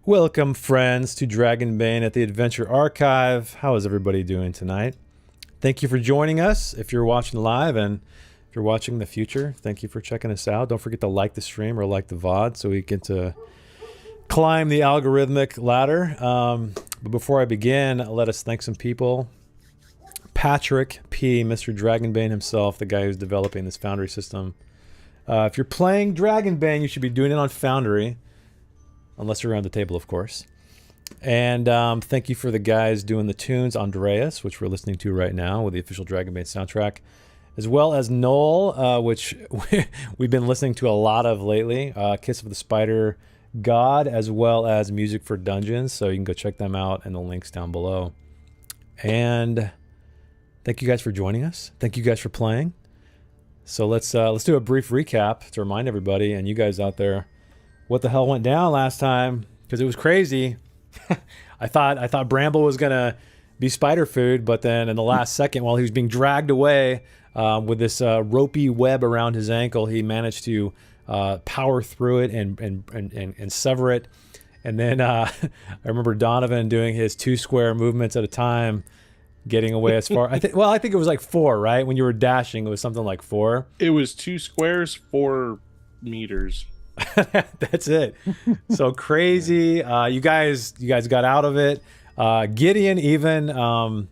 Welcome, friends, to Dragonbane at the Adventure Archive. How is everybody doing tonight? Thank you for joining us. If you're watching live and if you're watching in the future, thank you for checking us out. Don't forget to like the stream or like the VOD so we get to climb the algorithmic ladder. But before I begin, let us thank some people. Patrick P., Mr. Dragonbane himself, the guy who's developing this Foundry system. If you're playing Dragonbane, you should be doing it on Foundry. Unless you're around the table, of course. And thank you for the guys doing the tunes, Andreas, which we're listening to right now with the official Dragonbane soundtrack, as well as Noel, which we've been listening to a lot of lately, Kiss of the Spider God, as well as Music for Dungeons. So you can go check them out in the links down below. And thank you guys for joining us. Thank you guys for playing. So let's do a brief recap to remind everybody and you guys out there what the hell went down last time, because it was crazy. I thought Bramble was gonna be spider food, but then in the last second, while he was being dragged away with this ropey web around his ankle, he managed to power through it and sever it. And then I remember Donovan doing his 2 square movements at a time, getting away as far. I think it was like 4, right? When you were dashing, it was something like 4. It was 2 squares, 4 meters. That's it. So crazy. You guys got out of it. Gideon even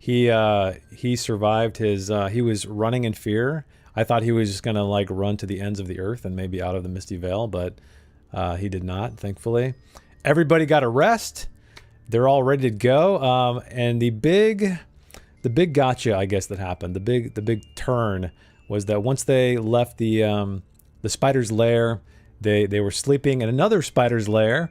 he survived his he was running in fear. I thought he was just gonna like run to the ends of the earth and maybe out of the Misty Vale, but he did not, thankfully. Everybody got a rest. They're all ready to go. And the big gotcha, I guess, that happened, the big turn was that once they left the spider's lair, they were sleeping in another spider's lair,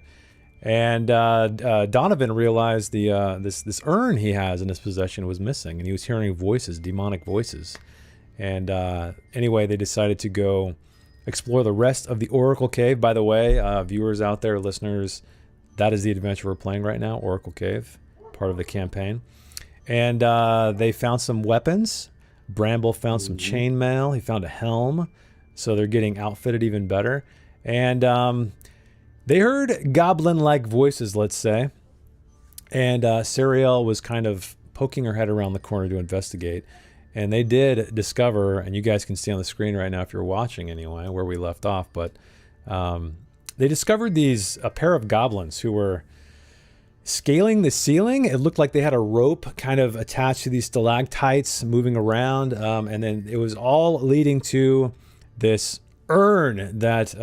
and Donovan realized this urn he has in his possession was missing, and he was hearing voices, demonic voices. And anyway, they decided to go explore the rest of the Oracle Cave. By the way, viewers out there, listeners, that is the adventure we're playing right now, Oracle Cave, part of the campaign. And they found some weapons. Bramble found some chainmail. He found a helm. So they're getting outfitted even better. And they heard goblin-like voices, let's say. And Sariel was kind of poking her head around the corner to investigate. And they did discover, and you guys can see on the screen right now if you're watching anyway, where we left off. But they discovered a pair of goblins who were scaling the ceiling. It looked like they had a rope kind of attached to these stalactites moving around. And then it was all leading to this urn that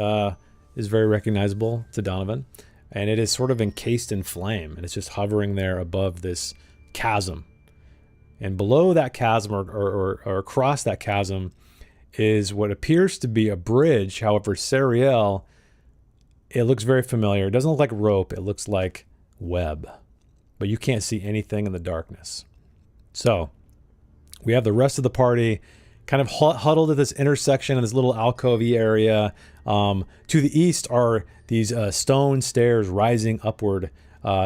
is very recognizable to Donovan, and it is sort of encased in flame, and it's just hovering there above this chasm. And below that chasm or across that chasm is what appears to be a bridge. However, Sariel, it looks very familiar. It doesn't look like rope. It looks like web. But you can't see anything in the darkness. So we have the rest of the party kind of huddled at this intersection in this little alcove-y area. To the east are these stone stairs rising upward,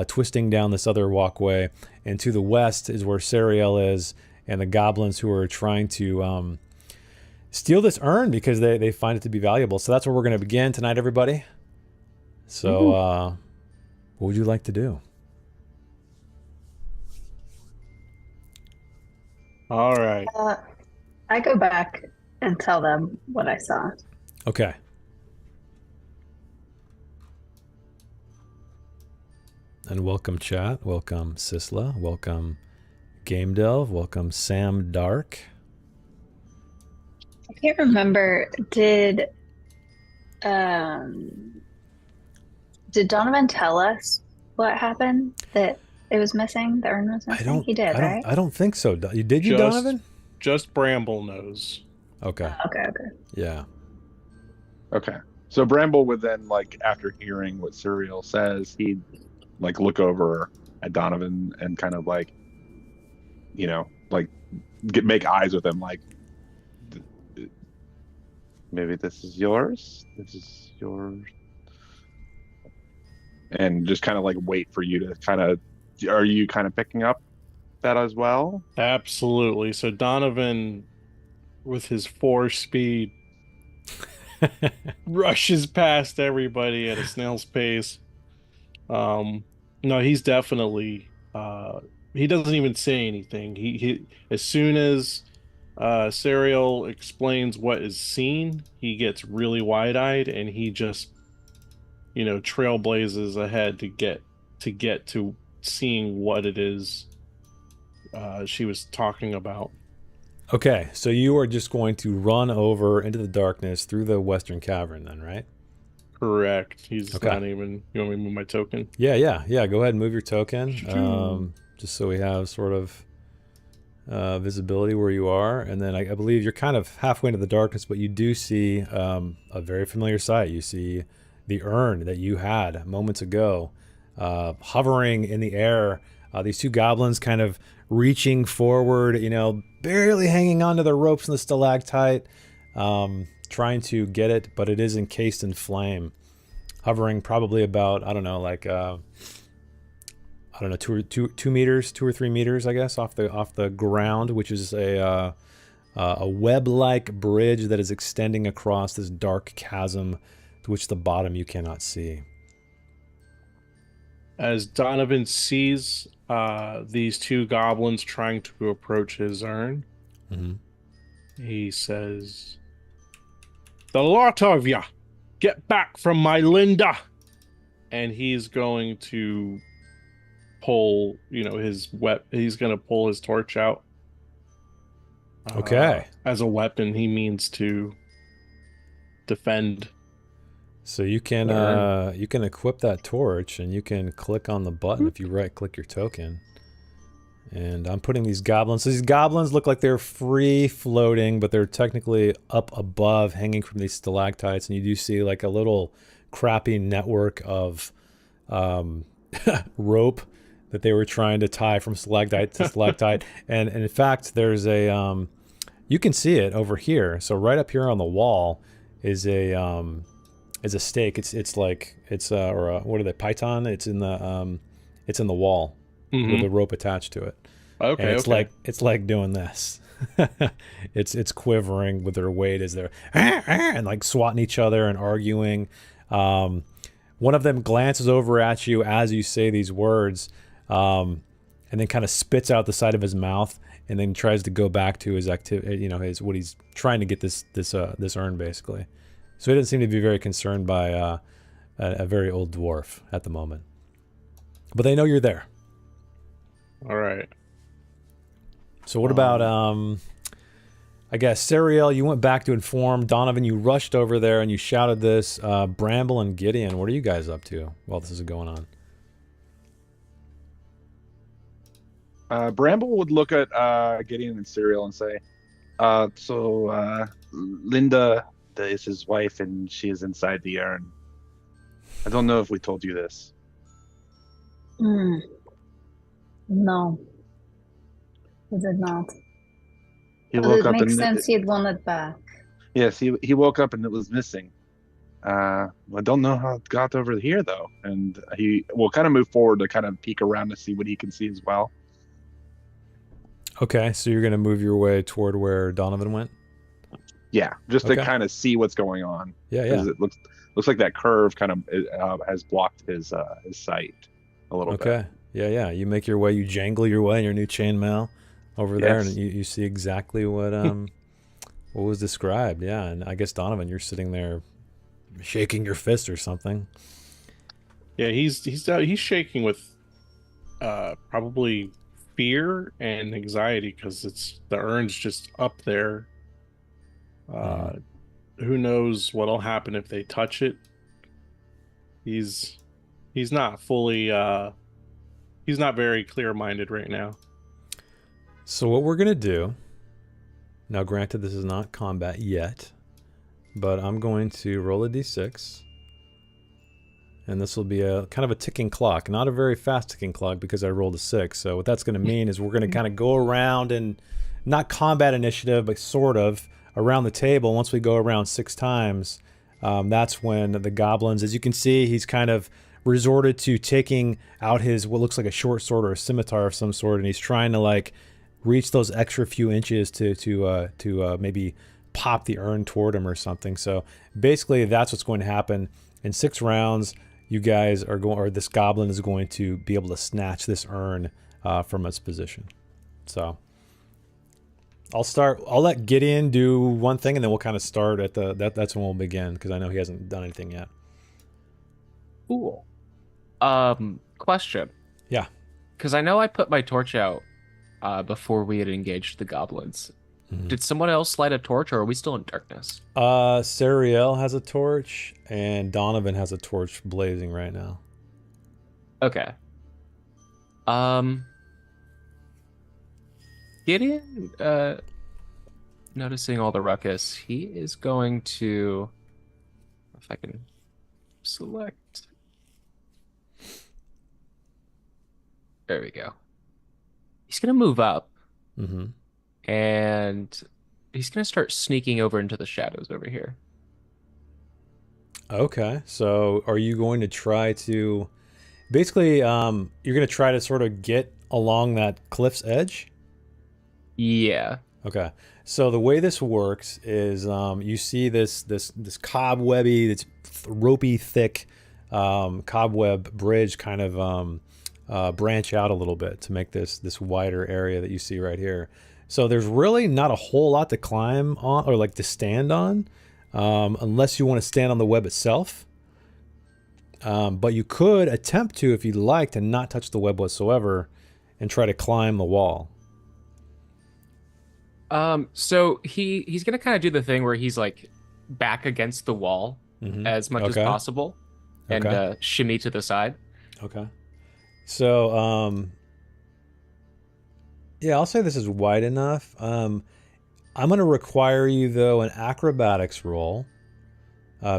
twisting down this other walkway. And to the west is where Sariel is and the goblins who are trying to steal this urn because they find it to be valuable. So that's where we're going to begin tonight, everybody. So what would you like to do? All right. I go back and tell them what I saw. Okay. And welcome, chat. Welcome, Sisla. Welcome, Game Delve. Welcome, Sam Dark. I can't remember. Did Donovan tell us what happened? That it was missing? The urn was missing? He did, right? I don't think so. Did you, Donovan? Just Bramble knows. Okay. Okay. Yeah. Okay. So Bramble would then, like, after hearing what Suriel says, he'd like look over at Donovan and kind of like, you know, like make eyes with him, like, maybe this is yours. This is yours. And just kind of like wait for you to kind of, are you kind of picking up that as well? Absolutely. So Donovan, with his 4 speed, rushes past everybody at a snail's pace. No, he's definitely he doesn't even say anything. He as soon as Sariel explains what is seen, he gets really wide-eyed and he just, you know, trailblazes ahead to get to seeing what it is she was talking about. Okay, so you are just going to run over into the darkness through the western cavern then, right? Correct. He's okay. Not even... You want me to move my token? Yeah. Go ahead and move your token, just so we have sort of visibility where you are. And then I believe you're kind of halfway into the darkness, but you do see a very familiar sight. You see the urn that you had moments ago hovering in the air. These 2 goblins kind of reaching forward, you know, barely hanging onto the ropes in the stalactite, trying to get it, but it is encased in flame, hovering probably about, I don't know, like 2 meters, 2 or 3 meters, I guess, off the ground, which is a web-like bridge that is extending across this dark chasm to which the bottom you cannot see. As Donovan sees these 2 goblins trying to approach his urn, he says, "The lot of ya, get back from my Linda!" And he's going to pull, you know, he's going to pull his torch out. Okay. As a weapon, he means to defend. So you can equip that torch and you can click on the button if you right-click your token. And I'm putting these goblins. So these goblins look like they're free floating, but they're technically up above, hanging from these stalactites. And you do see like a little crappy network of rope that they were trying to tie from stalactite to stalactite. And in fact, there's a you can see it over here. So right up here on the wall is a stake. What are they? Python. It's in the wall with a rope attached to it. Okay. And it's like doing this. it's quivering with their weight as they're and like swatting each other and arguing. One of them glances over at you as you say these words, and then kind of spits out the side of his mouth, and then tries to go back to his activity. You know, what he's trying to get this urn basically. So he doesn't seem to be very concerned by a very old dwarf at the moment. But they know you're there. All right. So what about, I guess, Sariel, you went back to inform. Donovan, you rushed over there and you shouted this. Bramble and Gideon, what are you guys up to while this is going on? Bramble would look at Gideon and Cyril and say, so Linda is his wife, and she is inside the urn. I don't know if we told you this. Hmm. No, he did not. He But woke it up makes and sense he'd want it back. yes, he woke up and it was missing. I don't know how it got over here though, and he will kind of move forward to kind of peek around to see what he can see as well. Okay, so you're gonna move your way toward where Donovan went. Yeah, just Okay. to kind of see what's going on. Yeah, Because yeah. it looks like that curve kind of has blocked his sight a little bit. Okay. Yeah, yeah. You make your way. You jangle your way in your new chainmail over there, and Yes. you see exactly what what was described. Yeah, and I guess Donovan, you're sitting there shaking your fist or something. Yeah, he's shaking with probably fear and anxiety because it's the urn's just up there. Who knows what'll happen if they touch it? He's not fully he's not very clear-minded right now. So what we're gonna do now, granted, this is not combat yet, but I'm going to roll a d6. And this will be a kind of a ticking clock, not a very fast ticking clock because I rolled a 6. So what that's going to mean is we're going to kind of go around and not combat initiative, but sort of around the table. Once we go around 6 times, that's when the goblins, as you can see, he's kind of resorted to taking out his what looks like a short sword or a scimitar of some sort, and he's trying to like reach those extra few inches to maybe pop the urn toward him or something. So basically, that's what's going to happen in 6 rounds. You guys are going, or this goblin is going to be able to snatch this urn from its position. So I'll let Gideon do one thing, and then we'll kind of start at that's when we'll begin, because I know he hasn't done anything yet. Cool. Question. Yeah. Because I know I put my torch out before we had engaged the goblins. Mhm. Did someone else light a torch, or are we still in darkness? Sariel has a torch, and Donovan has a torch blazing right now. Okay. Gideon, noticing all the ruckus, he is going to, if I can select. There we go. He's going to move up, Mm-hmm. and he's going to start sneaking over into the shadows over here. Okay, so are you going to try to, basically, you're going to try to sort of get along that cliff's edge? Yeah. Okay, so the way this works is you see this cobwebby, this ropey, thick cobweb bridge kind of branch out a little bit to make this wider area that you see right here. So there's really not a whole lot to climb on or like to stand on, unless you want to stand on the web itself. But you could attempt to, if you'd like, to not touch the web whatsoever and try to climb the wall. So he's gonna kind of do the thing where he's like back against the wall Mhm. as much as Okay. possible and Okay. shimmy to the side. Okay. So, yeah, I'll say this is wide enough. I'm going to require you, though, an acrobatics roll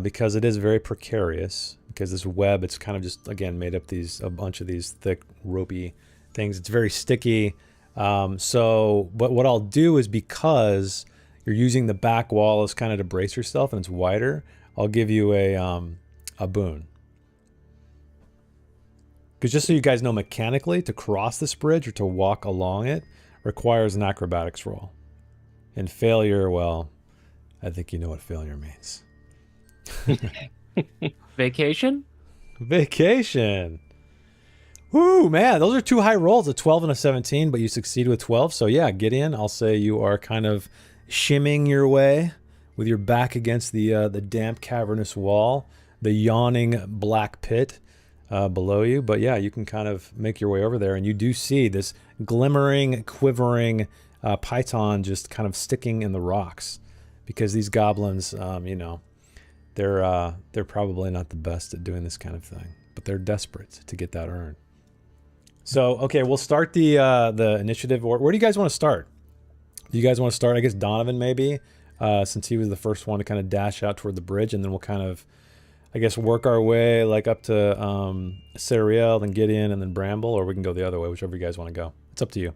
because it is very precarious. Because this web, it's kind of just, again, made up a bunch of these thick, ropey things. It's very sticky. But what I'll do is, because you're using the back wall as kind of to brace yourself and it's wider, I'll give you a boon. Because just so you guys know, mechanically, to cross this bridge or to walk along it requires an acrobatics roll. And failure, well, I think you know what failure means. Vacation? Vacation. Woo, man, those are 2 high rolls, a 12 and a 17, but you succeed with 12. So yeah, Gideon, I'll say you are kind of shimming your way with your back against the damp, cavernous wall, the yawning black pit below you. But yeah, you can kind of make your way over there, and you do see this glimmering, quivering python just kind of sticking in the rocks, because these goblins, they're probably not the best at doing this kind of thing, but they're desperate to get that urn. So okay, we'll start the initiative. Or where do you guys want to start? Do you guys want to start? I guess Donovan maybe, since he was the first one to kind of dash out toward the bridge, and then we'll kind of, I guess, work our way like up to Sariel, then Gideon, and then Bramble, or we can go the other way, whichever you guys want to go. It's up to you.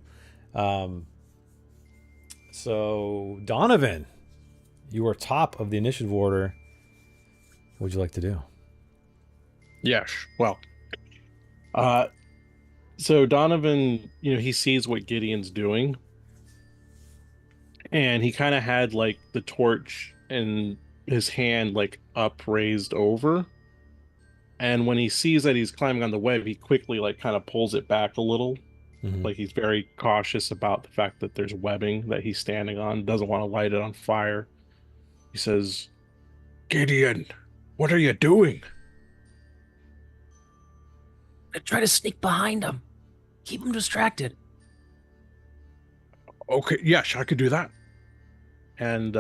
So Donovan, you are top of the initiative order. What would you like to do? Yes. Well, so Donovan, he sees what Gideon's doing, and he kind of had like the torch in his hand, like upraised over. And when he sees that he's climbing on the web, he quickly like kind of pulls it back a little. Mhm. Like he's very cautious about the fact that there's webbing that he's standing on, doesn't want to light it on fire. He says, "Gideon, what are you doing?" I try to sneak behind him. Keep him distracted. Okay, yes, I could do that. And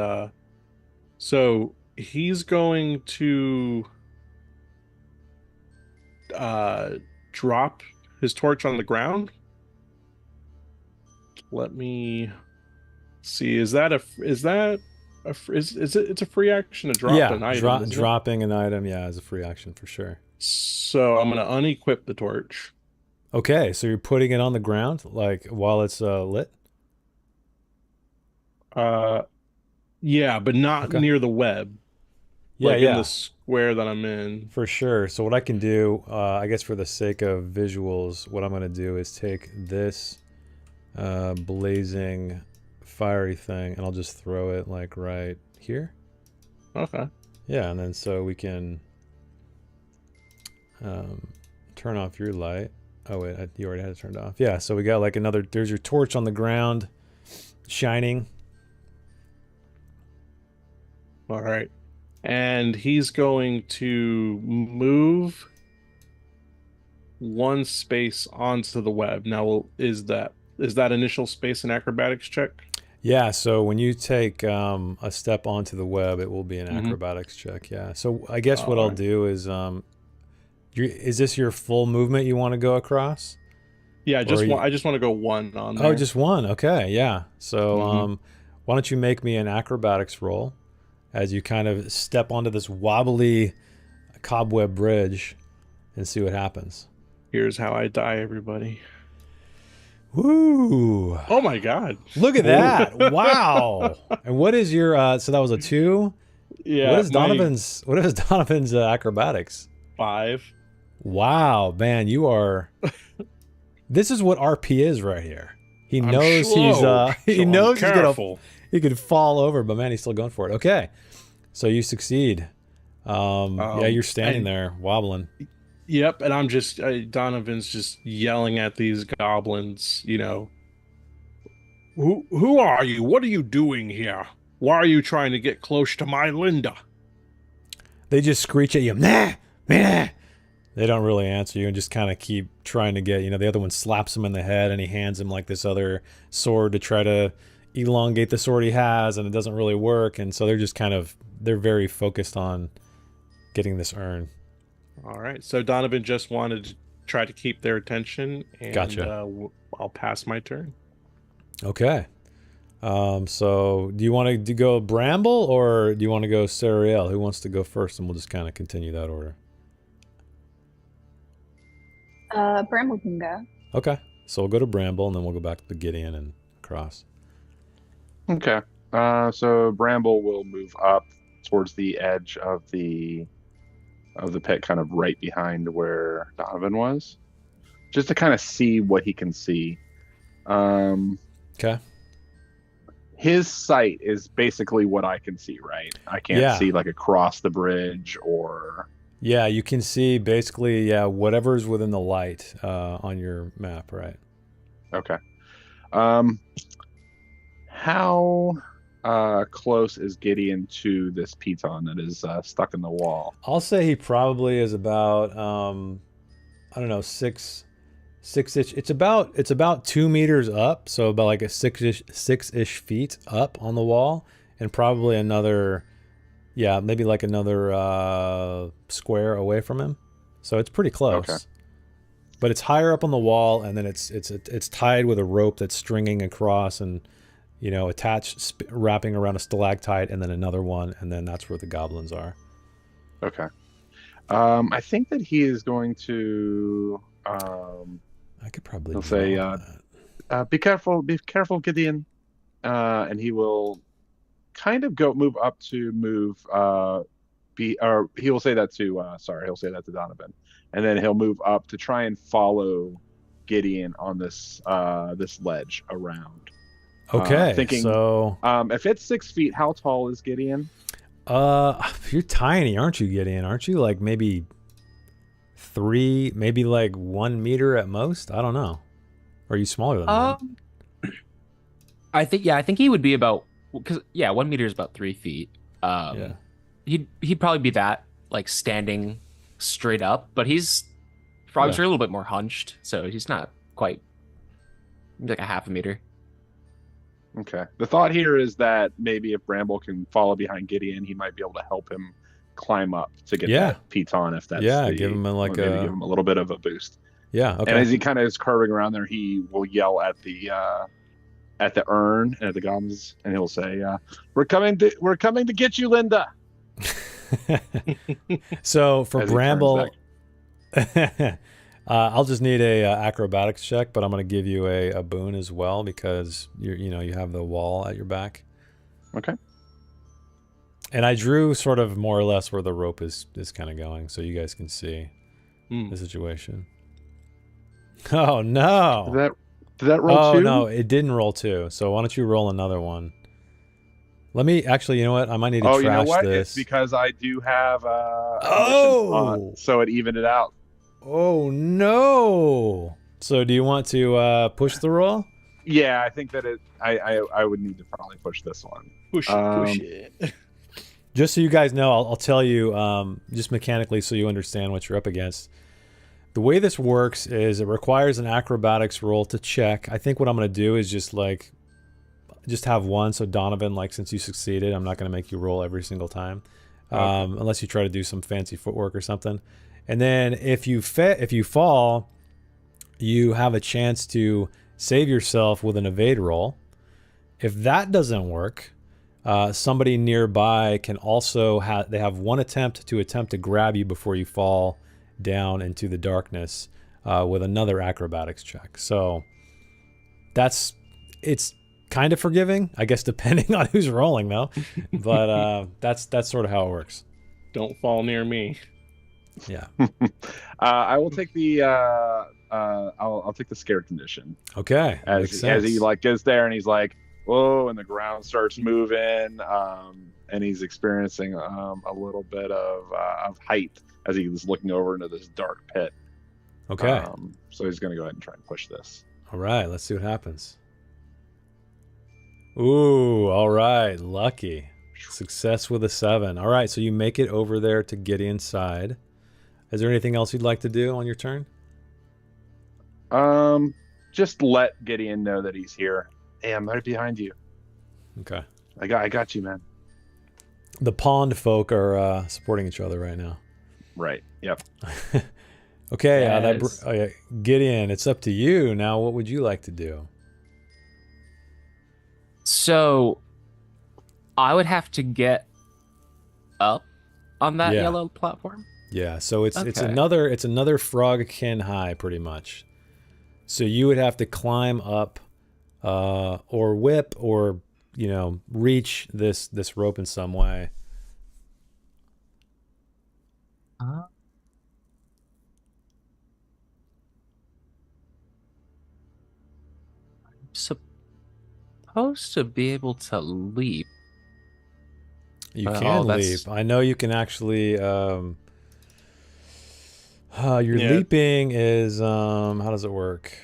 so he's going to drop his torch on the ground. Let me see. Is it? It's a free action to drop an item. Isn't it? Dropping an item, yeah, is a free action for sure. So I'm gonna unequip the torch. Okay, so you're putting it on the ground, like while it's lit. Yeah, but not Okay. near the web. Yeah, Like yeah, in the square that I'm in. for sure. So what I can do, I guess for the sake of visuals, what I'm gonna do is take this blazing, fiery thing, and I'll just throw it like right here. Okay. Yeah, and then so we can turn off your light. Oh wait, you already had it turned off. Yeah, so we got like another. There's your torch on the ground, shining. All right. And he's going to move one space onto the web. Now, is that initial space an acrobatics check? Yeah, so when you take a step onto the web, it will be an Mhm. acrobatics check. Yeah. So I guess what I'll Alright. do is, is this your full movement you want to go across? Yeah, Or you- I just want to go one on there. Oh, just one. Okay, yeah. So Mhm. why don't you make me an acrobatics roll as you kind of step onto this wobbly cobweb bridge and see what happens. Here's how I die, everybody. Woo! Oh my god. Look at that! Wow! And what is your? So that was a 2. Yeah. What is my Donovan's? What is Donovan's acrobatics? 5. Wow, man, you are. This is what RP is right here. He I'm knows he's. slow, He so I'm knows he's gonna. careful. He could fall over, but man, he's still going for it. Okay, so you succeed. Yeah, you're standing and- there wobbling. Yep, and I'm just Donovan's just yelling at these goblins, Who are you? What are you doing here? Why are you trying to get close to my Linda? They just screech at you. Nah, nah. They don't really answer you and just kind of keep trying to get. The other one slaps him in the head and he hands him like this other sword to try to elongate the sword he has, and it doesn't really work. And so they're just they're very focused on getting this urn. All right, so Donovan just wanted to try to keep their attention, and Gotcha. I'll pass my turn. Okay. So do you want to go Bramble or do you want to go Sariel? Who wants to go first? And we'll just kind of continue that order. Bramble can go. Okay. So we'll go to Bramble and then we'll go back to Gideon and across. Okay. So Bramble will move up towards the edge of the pit, kind of right behind where Donovan was, just to kind of see what he can see. Okay. His sight is basically what I can see, right? I can't Yeah. see like across the bridge or... Yeah, you can see basically, whatever's within the light on your map, right? Okay. How close is Gideon to this piton that is stuck in the wall? I'll say he probably is about, I don't know, six-ish. It's about 2 meters up, so about like a six-ish feet up on the wall, and probably another, maybe like another square away from him. So it's pretty close. Okay. but it's higher up on the wall, and then it's tied with a rope that's stringing across and, you know, attached, wrapping around a stalactite, and then another one, and then that's where the goblins are. Okay. I think that he is going to. I could probably He'll say, "Be careful, Gideon," and he will kind of move up to move. Or he will say that to. He'll say that to Donovan, and then he'll move up to try and follow Gideon on this ledge around. Okay, thinking, so if it's 6 feet, how tall is Gideon? You're tiny, aren't you, Gideon? Aren't you like maybe 3, maybe like 1 meter at most? I don't know. Or are you smaller than that? I think he would be about, because 1 meter is about 3 feet. Yeah. He'd probably be that, like, standing straight up, but he's frogs are a little bit more hunched, so he's not quite, like a half a meter. Okay. The thought here is that maybe if Bramble can follow behind Gideon, he might be able to help him climb up to get that piton. If that's give him give him a little bit of a boost. Yeah. Okay. And as he kind of is curving around there, he will yell at the urn and at the goblins, and he'll say, "We're coming to get you, Linda." So for As he Bramble, I'll just need a acrobatics check, but I'm going to give you a boon as well because you have the wall at your back. Okay. And I drew sort of more or less where the rope is kind of going, so you guys can see the situation. Oh no! Did that roll 2? Oh no, it didn't roll 2. So why don't you roll another one? Let me actually. You know what? I might need to trash you know what? this. It's because I do have so it evened it out. Oh no! So do you want to push the roll? Yeah, I think that I would need to probably push this one. Push it. Just so you guys know, I'll tell you just mechanically so you understand what you're up against. The way this works is it requires an acrobatics roll to check. I think what I'm going to do is just have one. So Donovan, since you succeeded, I'm not going to make you roll every single time, unless you try to do some fancy footwork or something. And then if you fall, you have a chance to save yourself with an evade roll. If that doesn't work, somebody nearby can also have one attempt to grab you before you fall down into the darkness with another acrobatics check. So it's kind of forgiving, I guess, depending on who's rolling though. But that's sort of how it works. Don't fall near me. Yeah. I will take the I'll take the scare condition. Okay. As he gets there and he's like, whoa, and the ground starts moving, and he's experiencing a little bit of height as he's looking over into this dark pit. Okay. So he's going to go ahead and try and push this. All right, let's see what happens. Ooh, all right, lucky. Success with a 7. All right, so you make it over there to Gideon's side. Is there anything else you'd like to do on your turn? Just let Gideon know that he's here. Hey, I'm right behind you. Okay. I got you, man. The pond folk are supporting each other right now. Right. Yep. Okay, Yes. Gideon, it's up to you. Now, what would you like to do? So I would have to get up on that yellow platform. Yeah, so it's Okay. another frogkin high pretty much. So you would have to climb up or whip or reach this rope in some way. Supposed to be able to leap. You can leap. I know you can actually. Your leaping is how does it work?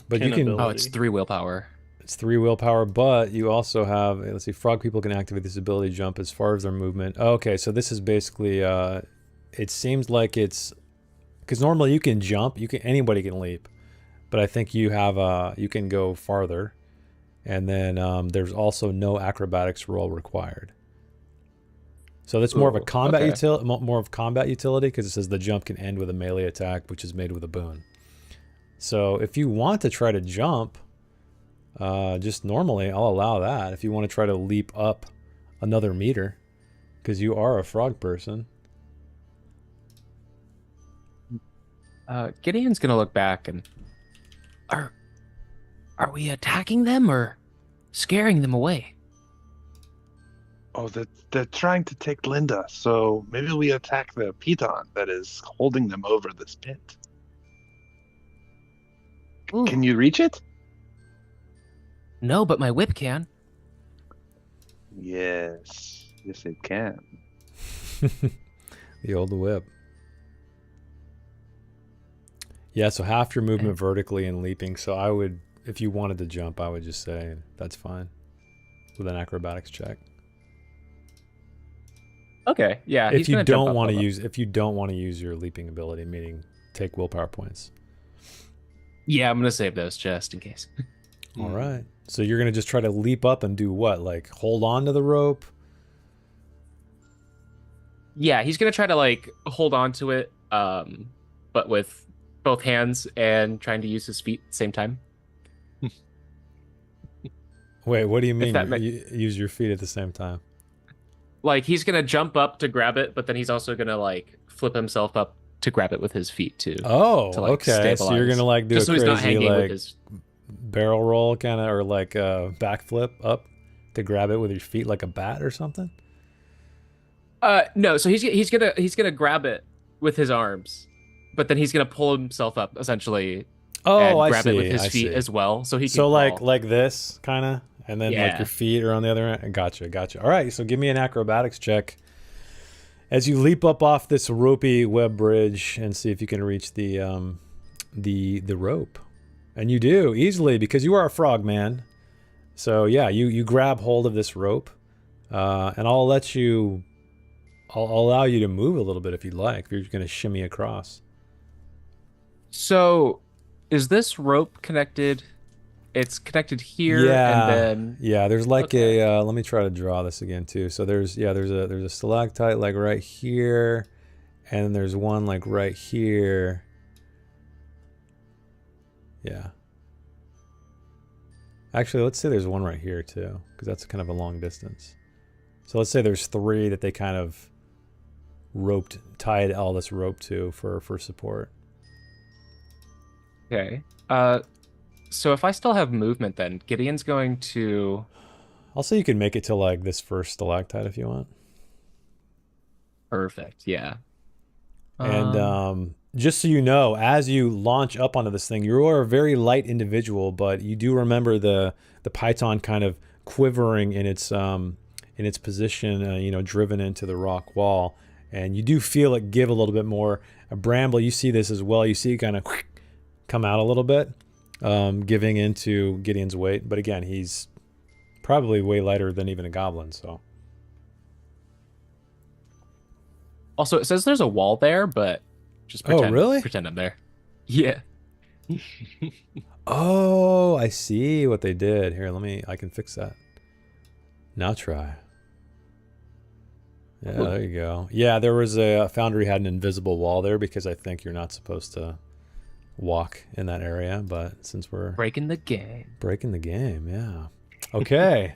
But you can. Oh, it's 3 willpower. It's 3 willpower, but you also have. Let's see. Frog people can activate this ability to jump as far as their movement. Okay, so this is basically. It seems like it's because normally you can jump. Anybody can leap, but I think you have you can go farther, and then there's also no acrobatics roll required. So that's more of a combat more of combat utility because it says the jump can end with a melee attack, which is made with a boon. So if you want to try to jump, just normally I'll allow that. If you want to try to leap up another meter, because you are a frog person. Gideon's gonna look back and Are we attacking them or scaring them away? Oh, they're trying to take Linda, so maybe we attack the piton that is holding them over this pit. Ooh. Can you reach it? No, but my whip can. Yes. Yes, it can. The old whip. Yeah, so half your movement vertically and leaping. So I would, if you wanted to jump, I would just say that's fine with an acrobatics check. okay, yeah. If he's you gonna jump don't up want to on them. use, if you don't want to use your leaping ability, meaning take willpower points. Yeah, I'm gonna save those just in case. All right. So you're gonna just try to leap up and do what? Like hold on to the rope? Yeah, he's gonna try to like hold on to it, but with both hands and trying to use his feet at the same time. Wait, what do you mean? that You use your feet at the same time? Like he's gonna jump up to grab it, but then he's also gonna like flip himself up to grab it with his feet too. Oh, to, like, okay. So you're stabilize. gonna like do Just a so he's not crazy hanging with like his. barrel roll kind of, or like a backflip up to grab it with your feet like a bat or something? No, so he's gonna grab it with his arms, but then he's gonna pull himself up essentially Oh, and I grab see. it with his I feet see. as well, so he can. So like crawl. this kind of, and then like Yeah. your feet are on the other end. Gotcha. All right, so give me an acrobatics check as you leap up off this ropey web bridge and see if you can reach the rope. And you do easily because you are a frog man. So yeah, you grab hold of this rope, and I'll allow you to move a little bit if you'd like. If you're going to shimmy across. So, is this rope connected? It's connected here, and then yeah. There's like Okay. let me try to draw this again too. So there's a stalactite like right here, and then there's one like right here. Yeah. Actually, let's say there's one right here too, because that's kind of a long distance. So let's say there's 3 that they kind of tied all this rope to for support. okay. So if I still have movement, then Gideon's going to. I'll say you can make it to like this first stalactite if you want. Perfect. Yeah. And just so you know, as you launch up onto this thing, you are a very light individual, but you do remember the python kind of quivering in its position, driven into the rock wall, and you do feel it give a little bit more. Bramble, you see this as well. You see it kind of come out a little bit, giving into Gideon's weight. But again, he's probably way lighter than even a goblin. So. Also, it says there's a wall there, but just pretend. really? Pretend I'm there. Yeah. Oh, I see what they did. Here, I can fix that. Now try. Yeah, there you go. Yeah, there was a Foundry had an invisible wall there because I think you're not supposed to walk in that area, but since we're Breaking the game. breaking the game, yeah. Okay.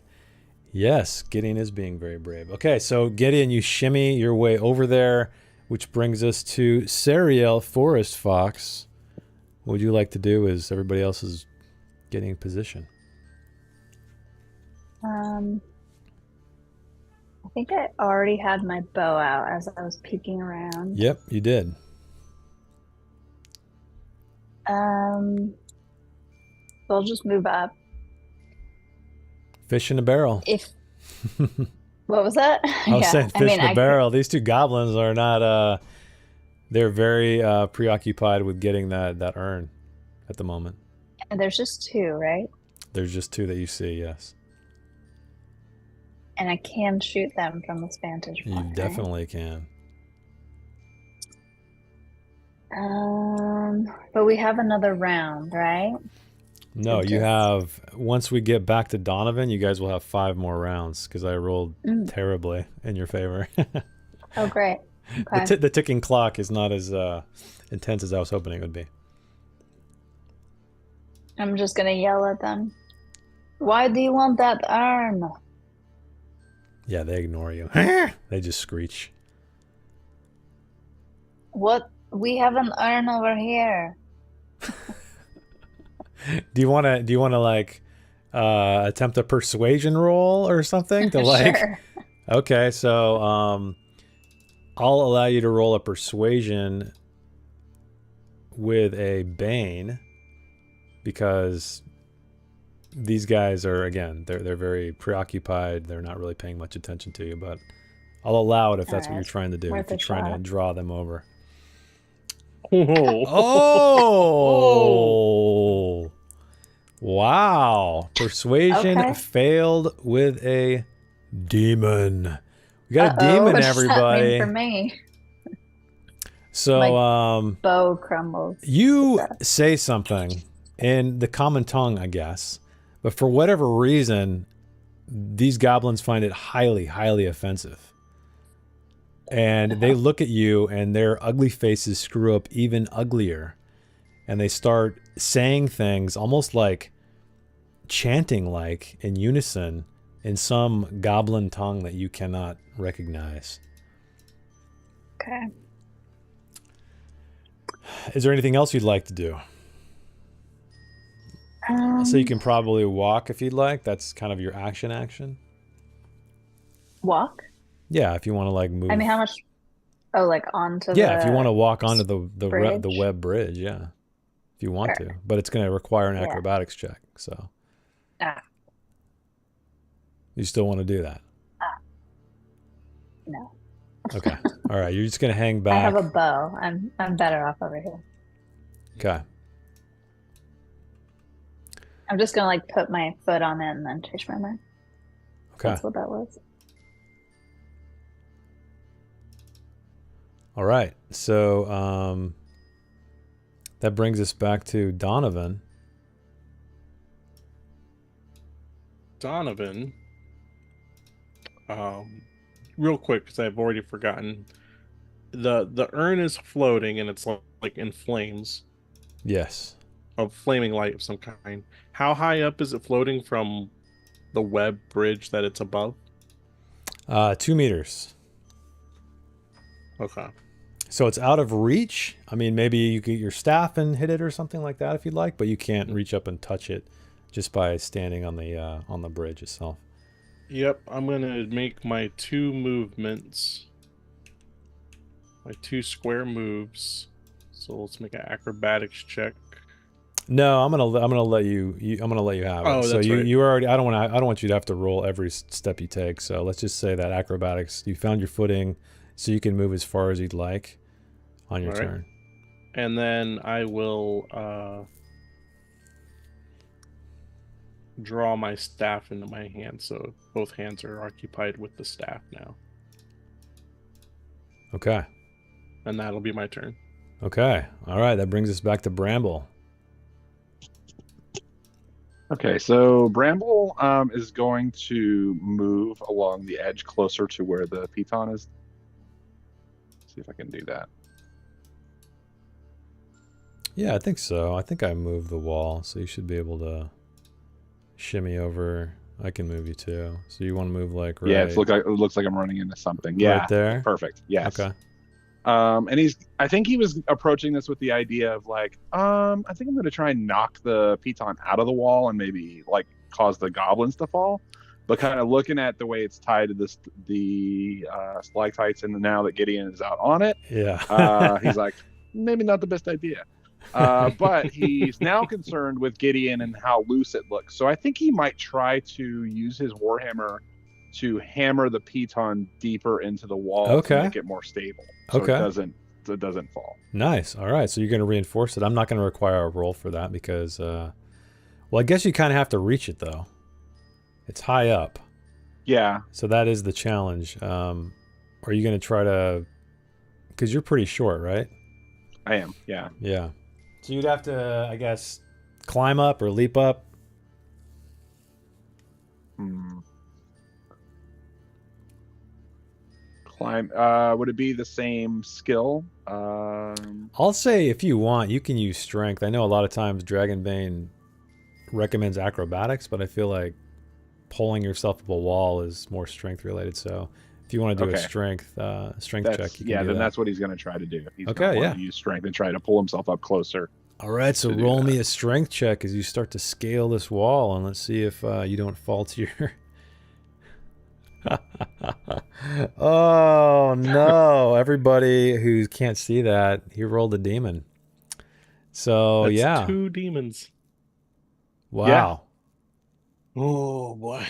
Yes, Gideon is being very brave. Okay, so Gideon, you shimmy your way over there, which brings us to Sariel, Forest Fox. What would you like to do as everybody else is getting in position? I think I already had my bow out as I was peeking around. Yep, you did. So I'll just move up. Fish in a barrel. If what was that? I was saying fish in a barrel. These 2 goblins are not, they're very preoccupied with getting that urn at the moment. There's just 2, right? There's just 2 that you see, yes. And I can shoot them from this vantage point. You right? definitely can. But we have another round, right? No, you Okay. have, once we get back to Donovan, you guys will have 5 more rounds because I rolled terribly in your favor. Oh, great. Okay. The ticking clock is not as intense as I was hoping it would be. I'm just gonna yell at them. Why do you want that urn? Yeah, they ignore you. They just screech. What? We have an urn over here. Do you want to like attempt a persuasion roll or something to like? Sure. Okay, so I'll allow you to roll a persuasion with a bane because these guys are, again, they're very preoccupied. They're not really paying much attention to you, but I'll allow it if that's what you're trying to do. Worth If you're a trying to shot. draw them over. Oh. Oh. Wow. Persuasion Okay. failed with a demon. We got a demon, What does that everybody. mean for me? So, Bow crumbles. you to death. say something in the common tongue, I guess, but for whatever reason, these goblins find it highly, highly offensive. And they look at you and their ugly faces screw up even uglier. And they start saying things almost like chanting, like in unison in some goblin tongue that you cannot recognize. Okay. Is there anything else you'd like to do? So you can probably walk if you'd like. That's kind of your action. Walk? Yeah, if you want to like move. I mean, how much? Oh, like onto the... Yeah, if you want to walk onto the bridge? web bridge, yeah. If you want Sure. to. But it's going to require an Yeah. acrobatics check, so. Ah. You still want to do that? No. Okay. All right, you're just going to hang I back. have a bow. I'm better off over here. Okay. I'm just gonna like put my foot on it and then change my mind. Okay. That's what that was. All right. So that brings us back to Donovan. Donovan. Real quick, because I've already forgotten. The urn is floating and it's like in flames. Yes. Of flaming light of some kind. How high up is it floating from the web bridge that it's above? 2 meters. Okay. So it's out of reach. I mean, maybe you get your staff and hit it or something like that if you'd like, but you can't reach up and touch it just by standing on the bridge itself. Yep, I'm gonna make my 2 movements. My 2 square moves. So let's make an acrobatics check. No, I'm gonna let you I'm gonna let you have it. Oh, so that's right. you already I don't want you to have to roll every step you take. So let's just say that acrobatics, you found your footing, so you can move as far as you'd like on your All right. turn. And then I will draw my staff into my hand, so both hands are occupied with the staff now. Okay. And that'll be my turn. Okay. All right. That brings us back to Bramble. Okay, so Bramble is going to move along the edge closer to where the piton is. See if I can do that. Yeah, I think so. I think I moved the wall, so you should be able to shimmy over. I can move you too. So you want to move like right? Yeah, it looks like I'm running into something. Yeah, Right there. perfect. Yes. Okay. And I think he was approaching this with the idea of like, I think I'm going to try and knock the piton out of the wall and maybe like cause the goblins to fall. But kind of looking at the way it's tied to the stalactites, and now that Gideon is out on it, Yeah. he's like, maybe not the best idea. But he's now concerned with Gideon and how loose it looks. So I think he might try to use his warhammer to hammer the piton deeper into the wall to make it more stable, so it doesn't fall. Nice. All right. So you're going to reinforce it. I'm not going to require a roll for that because, well, I guess you kind of have to reach it though. It's high up. Yeah. So that is the challenge. Are you going to try to? Because you're pretty short, right? I am. Yeah. Yeah. So you'd have to, I guess, climb up or leap up. Climb. Would it be the same skill? I'll say if you want, you can use strength. I know a lot of times Dragonbane recommends acrobatics, but I feel like pulling yourself up a wall is more strength related. So if you want to do a Okay. strength check, you can Yeah, do then that. that's what he's going to try to do. He's Okay, going to yeah. want to use strength and try to pull himself up closer. All right, so to do roll that. me a strength check as you start to scale this wall, and let's see if you don't fall to your. Oh no! Everybody who can't see that, he rolled a demon. So That's yeah, 2 demons. wow. Oh boy.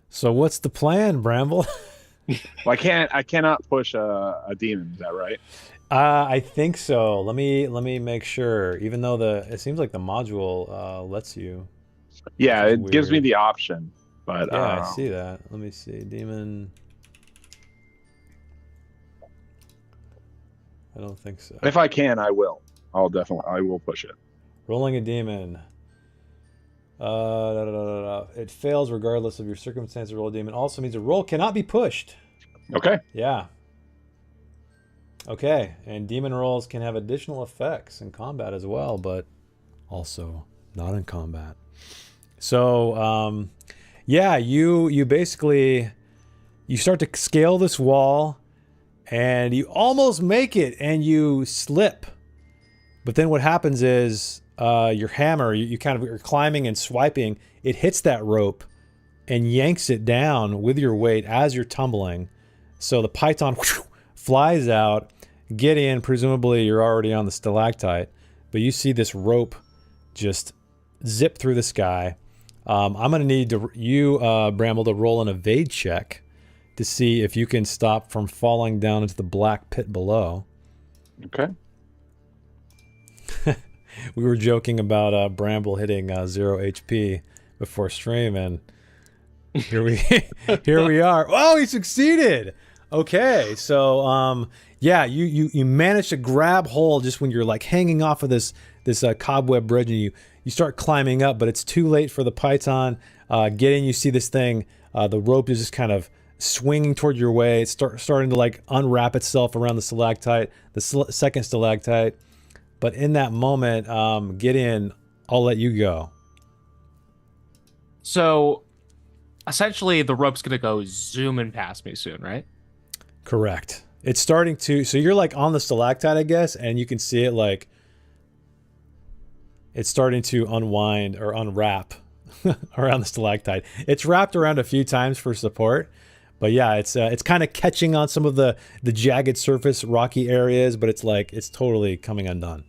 So what's the plan, Bramble? Well, I cannot push a demon. Is that right? I think so. Let me make sure. Even though it seems like the module lets you. Yeah, Which it is gives me weird. the option, but Yeah, I see that. Let me see. Demon. I don't think so. if I can, I will. I will push it. Rolling a demon. It fails regardless of your circumstance. Roll a demon also means a roll cannot be pushed. Okay. Yeah. Okay, and demon rolls can have additional effects in combat as well, but also not in combat. So, yeah, you basically you start to scale this wall, and you almost make it, and you slip. But then what happens is your hammer, you kind of you're climbing and swiping, it hits that rope and yanks it down with your weight as you're tumbling. So the python flies out. Gideon, presumably you're already on the stalactite, but you see this rope just zip through the sky. I'm going to need you, Bramble, to roll an evade check to see if you can stop from falling down into the black pit below. Okay. We were joking about Bramble hitting 0 HP before stream, and here we are. Oh, he succeeded. Okay, so yeah, you managed to grab hold just when you're like hanging off of this cobweb bridge, and you start climbing up, but it's too late for the python. Getting you see this thing, the rope is just kind of swinging toward your way. It's starting to like unwrap itself around the stalactite, the second stalactite. But in that moment, Gideon, I'll let you go. So essentially the rope's gonna go zooming past me soon, right? Correct. It's starting to, so you're like on the stalactite, I guess, and you can see it like it's starting to unwind or unwrap around the stalactite. It's wrapped around a few times for support, but yeah, it's kind of catching on some of the jagged surface, rocky areas, but it's totally coming undone.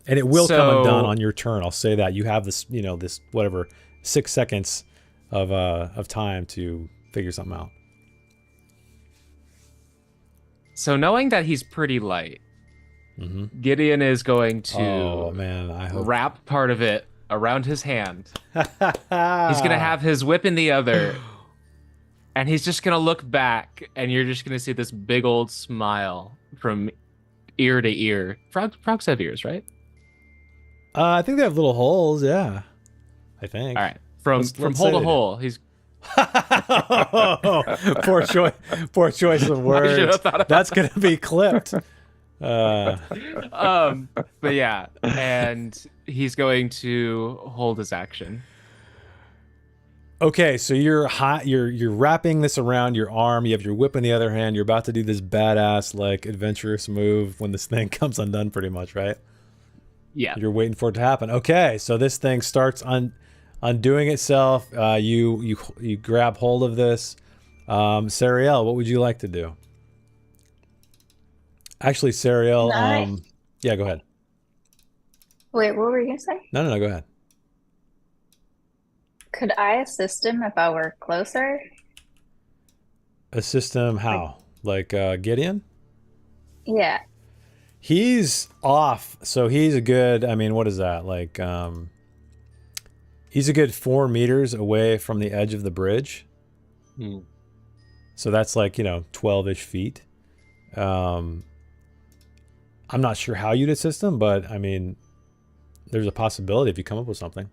And it will come undone on your turn. I'll say that. You have this, this whatever 6 seconds of time to figure something out. So knowing that he's pretty light, Mm-hmm. Gideon is going to I hope. wrap part of it around his hand. He's gonna have his whip in the other, and he's just gonna look back, and you're just gonna see this big old smile from ear to ear. Frogs have ears, right? I think they have little holes. Yeah, I think. All right, from Let's hole say to they hole. He's poor choice of words. That's gonna be clipped. but yeah, and he's going to hold his action. Okay, so you're wrapping this around your arm. You have your whip in the other hand. You're about to do this badass, like, adventurous move when this thing comes undone, pretty much, right? Yeah. You're waiting for it to happen. Okay, so this thing starts undoing itself. You grab hold of this. Sariel, what would you like to do? Actually, Sariel, yeah, go ahead. Wait, what were you gonna say? No, go ahead. Could I assist him if I were closer? Assist him how? Like Gideon? Yeah. He's off, so he's a good, what is that? Like, he's a good 4 meters away from the edge of the bridge. So that's like, 12-ish feet. I'm not sure how you'd assist him, but there's a possibility if you come up with something.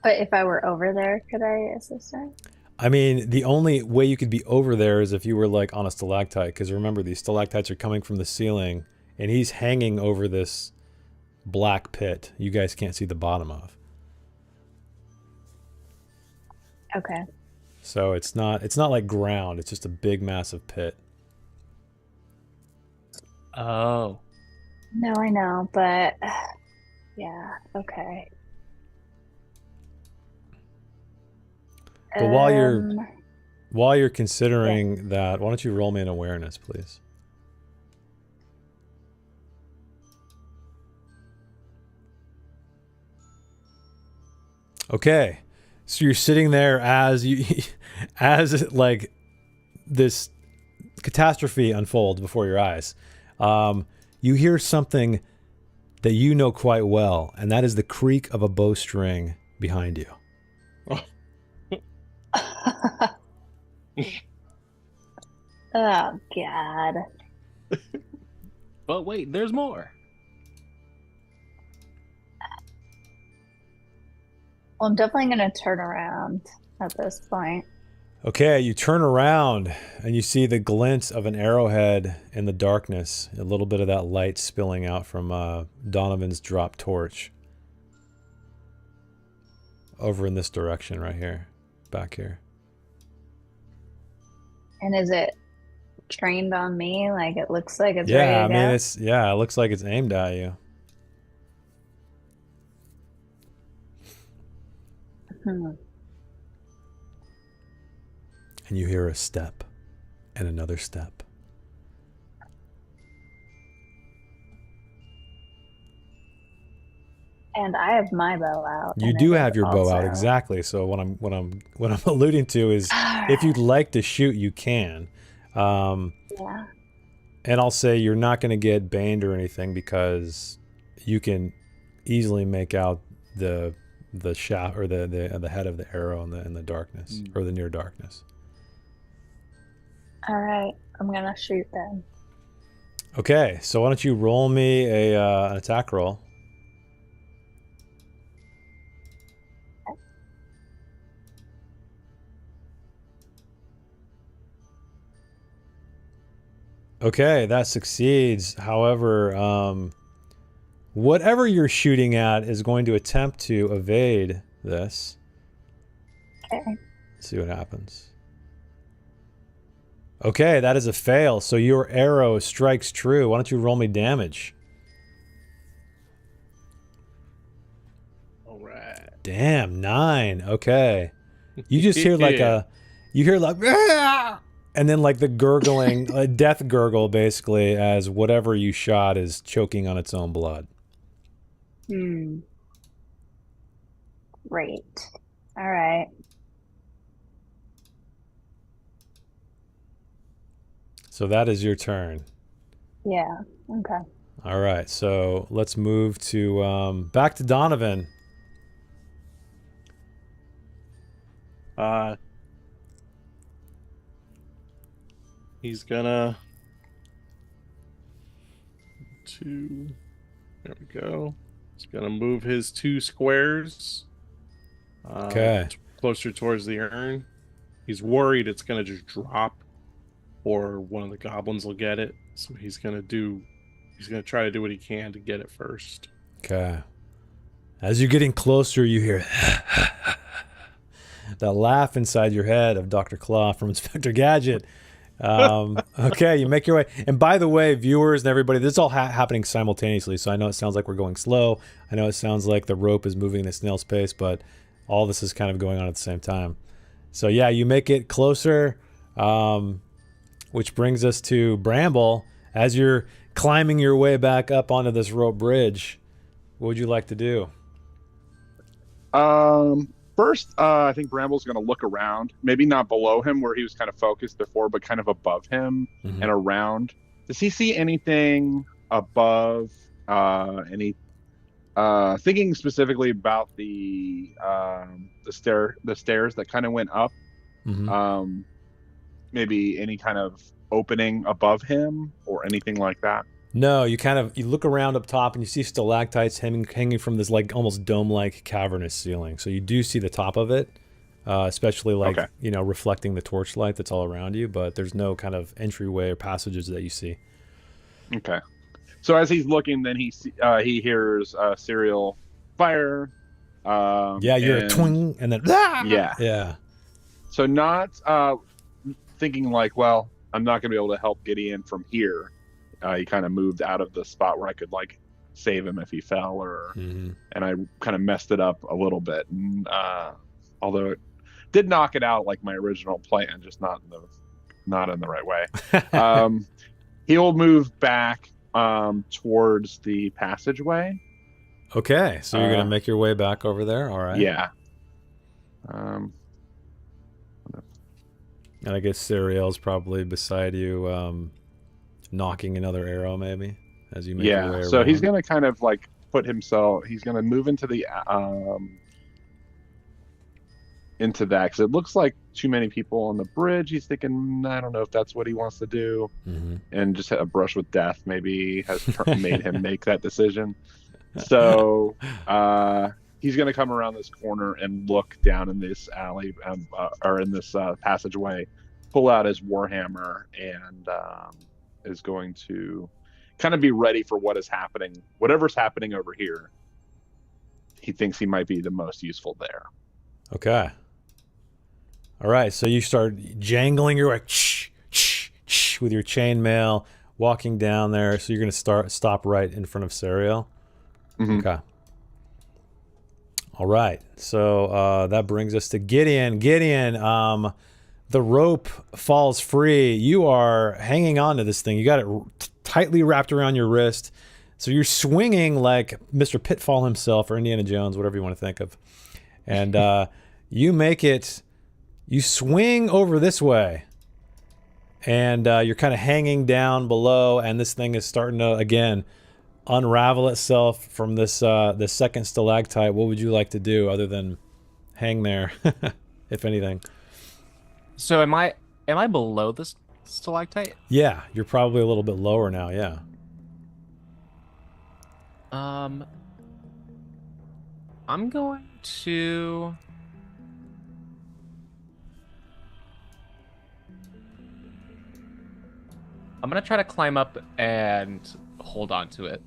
But if I were over there, could I assist him? The only way you could be over there is if you were like on a stalactite, because remember, these stalactites are coming from the ceiling, and he's hanging over this black pit you guys can't see the bottom of. Okay. So it's not like ground, it's just a big massive pit. Oh. No, I know, but yeah, okay. But while you're considering that, why don't you roll me an awareness, please? Okay. So you're sitting there as like this catastrophe unfolds before your eyes. You hear something that you know quite well, and that is the creak of a bowstring behind you. Oh God. But wait, there's more. Well, I'm definitely gonna turn around at this point. Okay, you turn around and you see the glint of an arrowhead in the darkness, a little bit of that light spilling out from Donovan's dropped torch. Over in this direction right here, back here. And is it trained on me? Like it looks like it's Yeah, ready to I mean, go? it looks like it's aimed at you. And you hear a step and another step. And I have my bow out. You and do I have think your bow out, also- exactly. So what I'm alluding to is, if you'd like to shoot, you can. Yeah. And I'll say you're not going to get baned or anything because you can easily make out the shaft or the head of the arrow in the darkness or the near darkness. All right, I'm gonna shoot then. Okay, so why don't you roll me an attack roll? Okay, that succeeds. However, whatever you're shooting at is going to attempt to evade this. Okay. Let's see what happens. Okay, that is a fail. So your arrow strikes true. Why don't you roll me damage? All right. Damn, 9. Okay. You just hear like "Ah!" and then like the gurgling, a death gurgle basically, as whatever you shot is choking on its own blood. Great. All right. So that is your turn. Yeah. Okay. All right, so let's move to back to Donovan. He's gonna there we go. He's gonna move his 2 squares Okay. closer towards the urn. He's worried it's gonna just drop or one of the goblins will get it. So he's gonna try to do what he can to get it first. Okay. As you're getting closer, you hear that laugh inside your head of Dr. Claw from Inspector Gadget. Okay, you make your way. And by the way, viewers and everybody, this is all happening simultaneously. So I know it sounds like we're going slow. I know it sounds like the rope is moving at snail's pace, but all this is kind of going on at the same time. So yeah, you make it closer, which brings us to Bramble. As you're climbing your way back up onto this rope bridge, what would you like to do? First, I think Bramble's going to look around, maybe not below him where he was kind of focused before, but kind of above him and around. Does he see anything above? Thinking specifically about the stairs that kind of went up. Maybe any kind of opening above him or anything like that. No, you look around up top and you see stalactites hanging from this like almost dome-like cavernous ceiling. So you do see the top of it, especially reflecting the torchlight that's all around you. But there's no kind of entryway or passages that you see. Okay. So as he's looking, then he hears Serial fire. Yeah, you're a and- twing, and then Yeah. yeah. So not thinking like, well, I'm not going to be able to help Gideon from here. He kind of moved out of the spot where I could like save him if he fell, or Mhm. and I kind of messed it up a little bit. And, although it did knock it out like my original plan, just not in the right way. He'll move back towards the passageway. Okay, so you're gonna make your way back over there. All right. Yeah. And I guess Serial's probably beside you, knocking another arrow maybe as you make your way So he's around. gonna kind of like put himself. He's gonna move into the into that because it looks like too many people on the bridge. He's thinking, I don't know if that's what he wants to do, and just a brush with death maybe has made him make that decision. So he's going to come around this corner and look down in this alley or in this passageway, pull out his warhammer, and is going to kind of be ready for what is happening. Whatever's happening over here, he thinks he might be the most useful there. Okay. All right, so you start jangling your way with your chainmail, walking down there. So you're going to stop right in front of Serial. Mhm. Okay. All right, so that brings us to Gideon. Gideon, the rope falls free. You are hanging on to this thing. You got it tightly wrapped around your wrist. So you're swinging like Mr. Pitfall himself, or Indiana Jones, whatever you want to think of. And you make it... You swing over this way, and you're kind of hanging down below, and this thing is starting to, again, unravel itself from this this second stalactite. What would you like to do other than hang there, if anything? So am I below this stalactite? Yeah, you're probably a little bit lower now, yeah. I'm going to... I'm going to try to climb up and hold on to it.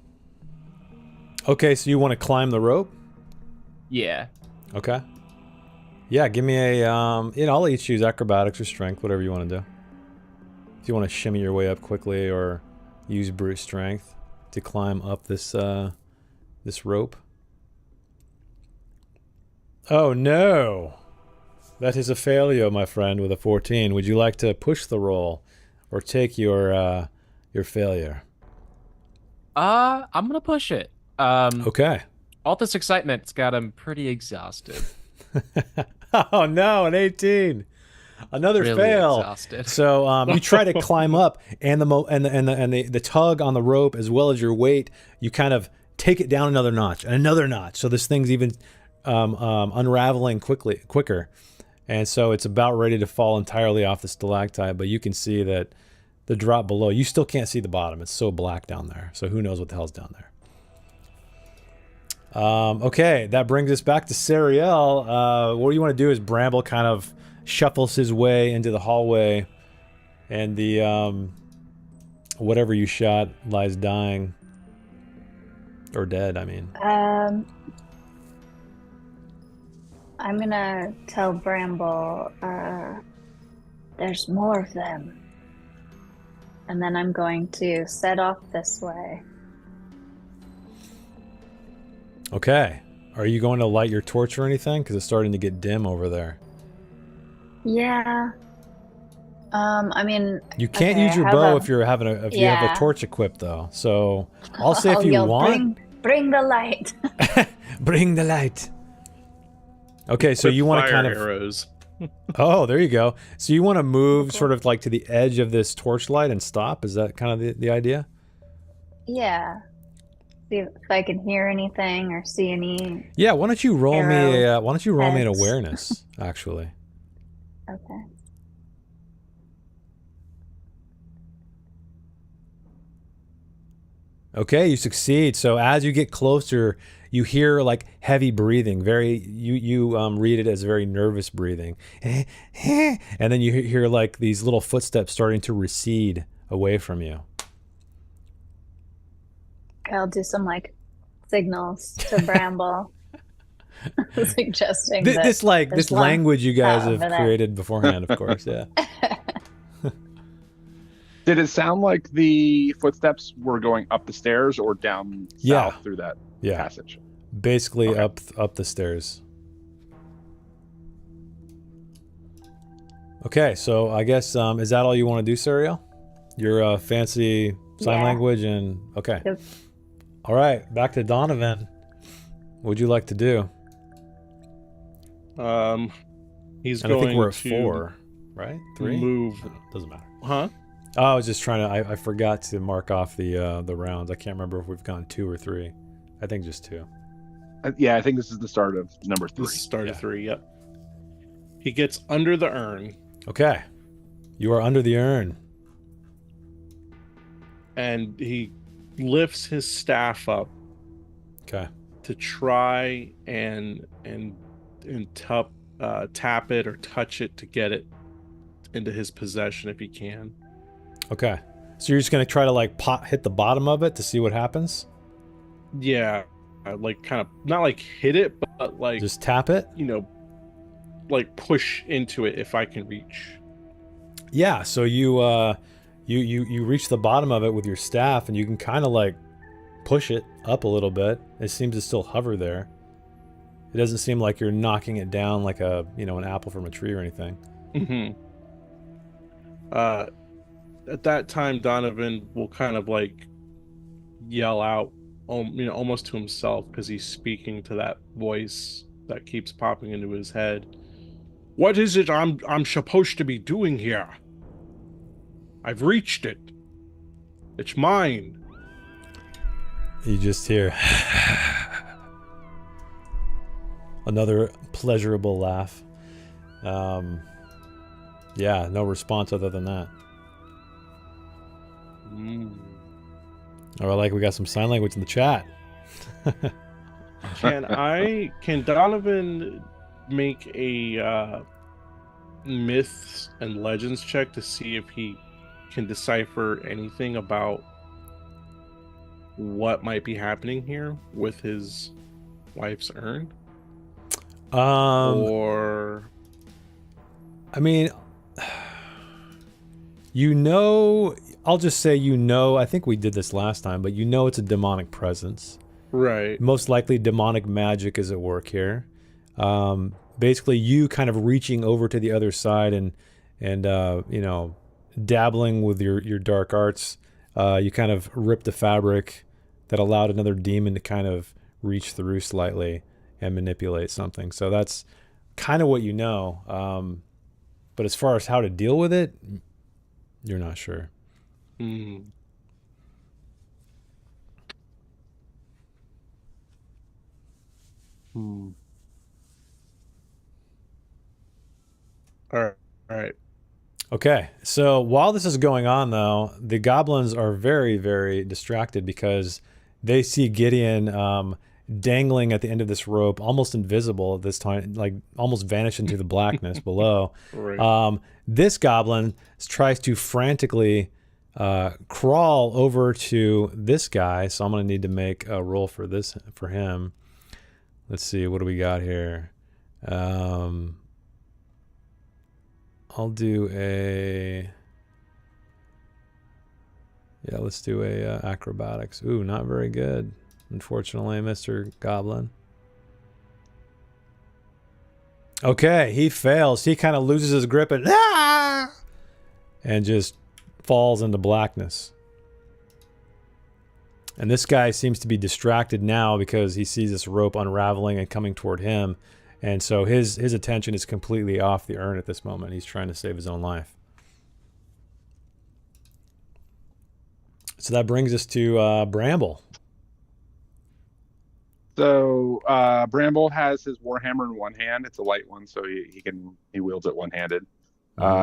Okay, so you want to climb the rope? Yeah. Okay. Yeah, give me a, I'll let you choose acrobatics or strength, whatever you want to do. If you want to shimmy your way up quickly or use brute strength to climb up this, this rope. Oh no! That is a failure, my friend, with a 14. Would you like to push the roll or take your failure? I'm going to push it. Okay. All this excitement's got him pretty exhausted. Oh no, an 18. Another Really fail. exhausted. So you try to climb up, and the tug on the rope, as well as your weight, you kind of take it down another notch and another notch. So this thing's even unraveling quicker, and so it's about ready to fall entirely off the stalactite. But you can see that the drop below, you still can't see the bottom. It's so black down there. So who knows what the hell's down there? Okay, that brings us back to Serial. What you want to do is Bramble kind of shuffles his way into the hallway, and the whatever you shot lies dying or dead. I mean, I'm gonna tell Bramble, there's more of them. And then I'm going to set off this way. okay. Are you going to light your torch or anything? Because it's starting to get dim over there. Yeah. I mean, You can't okay, use your I have bow a- if you have a torch equipped, though. So I'll say if I'll you yell, want, bring the light. bring the light. Okay, so you want to kind of arrows. Oh, there you go. So you want to move sort of like to the edge of this torchlight and stop? Is that kind of the idea? Yeah. See if I can hear anything or see any. Yeah. Why don't you roll me? Arrow Why don't you roll me an heads. awareness? Actually. Okay. Okay, you succeed. So as you get closer, you hear like heavy breathing. You read it as very nervous breathing, and then you hear like these little footsteps starting to recede away from you. Okay, I'll do some like signals to Bramble, suggesting that This there's one language you guys over have there. created beforehand, of course. Yeah. Did it sound like the footsteps were going up the stairs or down Yeah. south through that Yeah. passage? Basically Okay. up the stairs. Okay, so I guess is that all you want to do, Suriel? Your fancy sign Yeah. language and okay. Yep. All right, back to Donovan. What would you like to do? He's And going I think we're at to 4, right? 3? move. Doesn't matter. Huh? Oh, I was just trying to. I forgot to mark off the rounds. I can't remember if we've gone 2 or 3. I think just 2. Yeah, I think this is the start of number 3. This is start Yeah. of 3. Yep. He gets under the urn Okay, you are under the urn. and he lifts his staff up Okay. to try and tap it or touch it to get it into his possession if he can. Okay. So you're just gonna try to like hit the bottom of it to see what happens. Yeah, like kind of not like hit it, but like Just tap it. like push into it if I can reach. Yeah. So you reach the bottom of it with your staff, and you can kind of like push it up a little bit. It seems to still hover there. It doesn't seem like you're knocking it down like an apple from a tree or anything. Mm-hmm. At that time, Donovan will kind of like yell out, almost to himself because he's speaking to that voice that keeps popping into his head. What is it I'm supposed to be doing here? I've reached it. It's mine. You just hear another pleasurable laugh. Yeah, no response other than that. Oh, we got some sign language in the chat. Can Donovan make a myths and legends check to see if he can decipher anything about what might be happening here with his wife's urn? Or I mean, I'll just say I think we did this last time, but it's a demonic presence. right. Most likely demonic magic is at work here. Basically you kind of reaching over to the other side and dabbling with your dark arts. You kind of ripped the fabric that allowed another demon to kind of reach through slightly and manipulate something. So that's kind of what you know. But as far as how to deal with it, you're not sure. All right. Okay, so while this is going on, though, the goblins are very, very distracted because they see Gideon dangling at the end of this rope, almost invisible at this time, like almost vanish into the blackness below. Right. This goblin tries to frantically crawl over to this guy, so I'm going to need to make a roll for him. Let's see, what do we got here? I'll do let's do a acrobatics. Ooh, not very good, unfortunately, Mr. Goblin. Okay, he fails. He kind of loses his grip and just falls into blackness. And this guy seems to be distracted now because he sees this rope unraveling and coming toward him. And so his attention is completely off the urn at this moment. He's trying to save his own life. So that brings us to Bramble. So Bramble has his warhammer in one hand. It's a light one, so he wields it one-handed.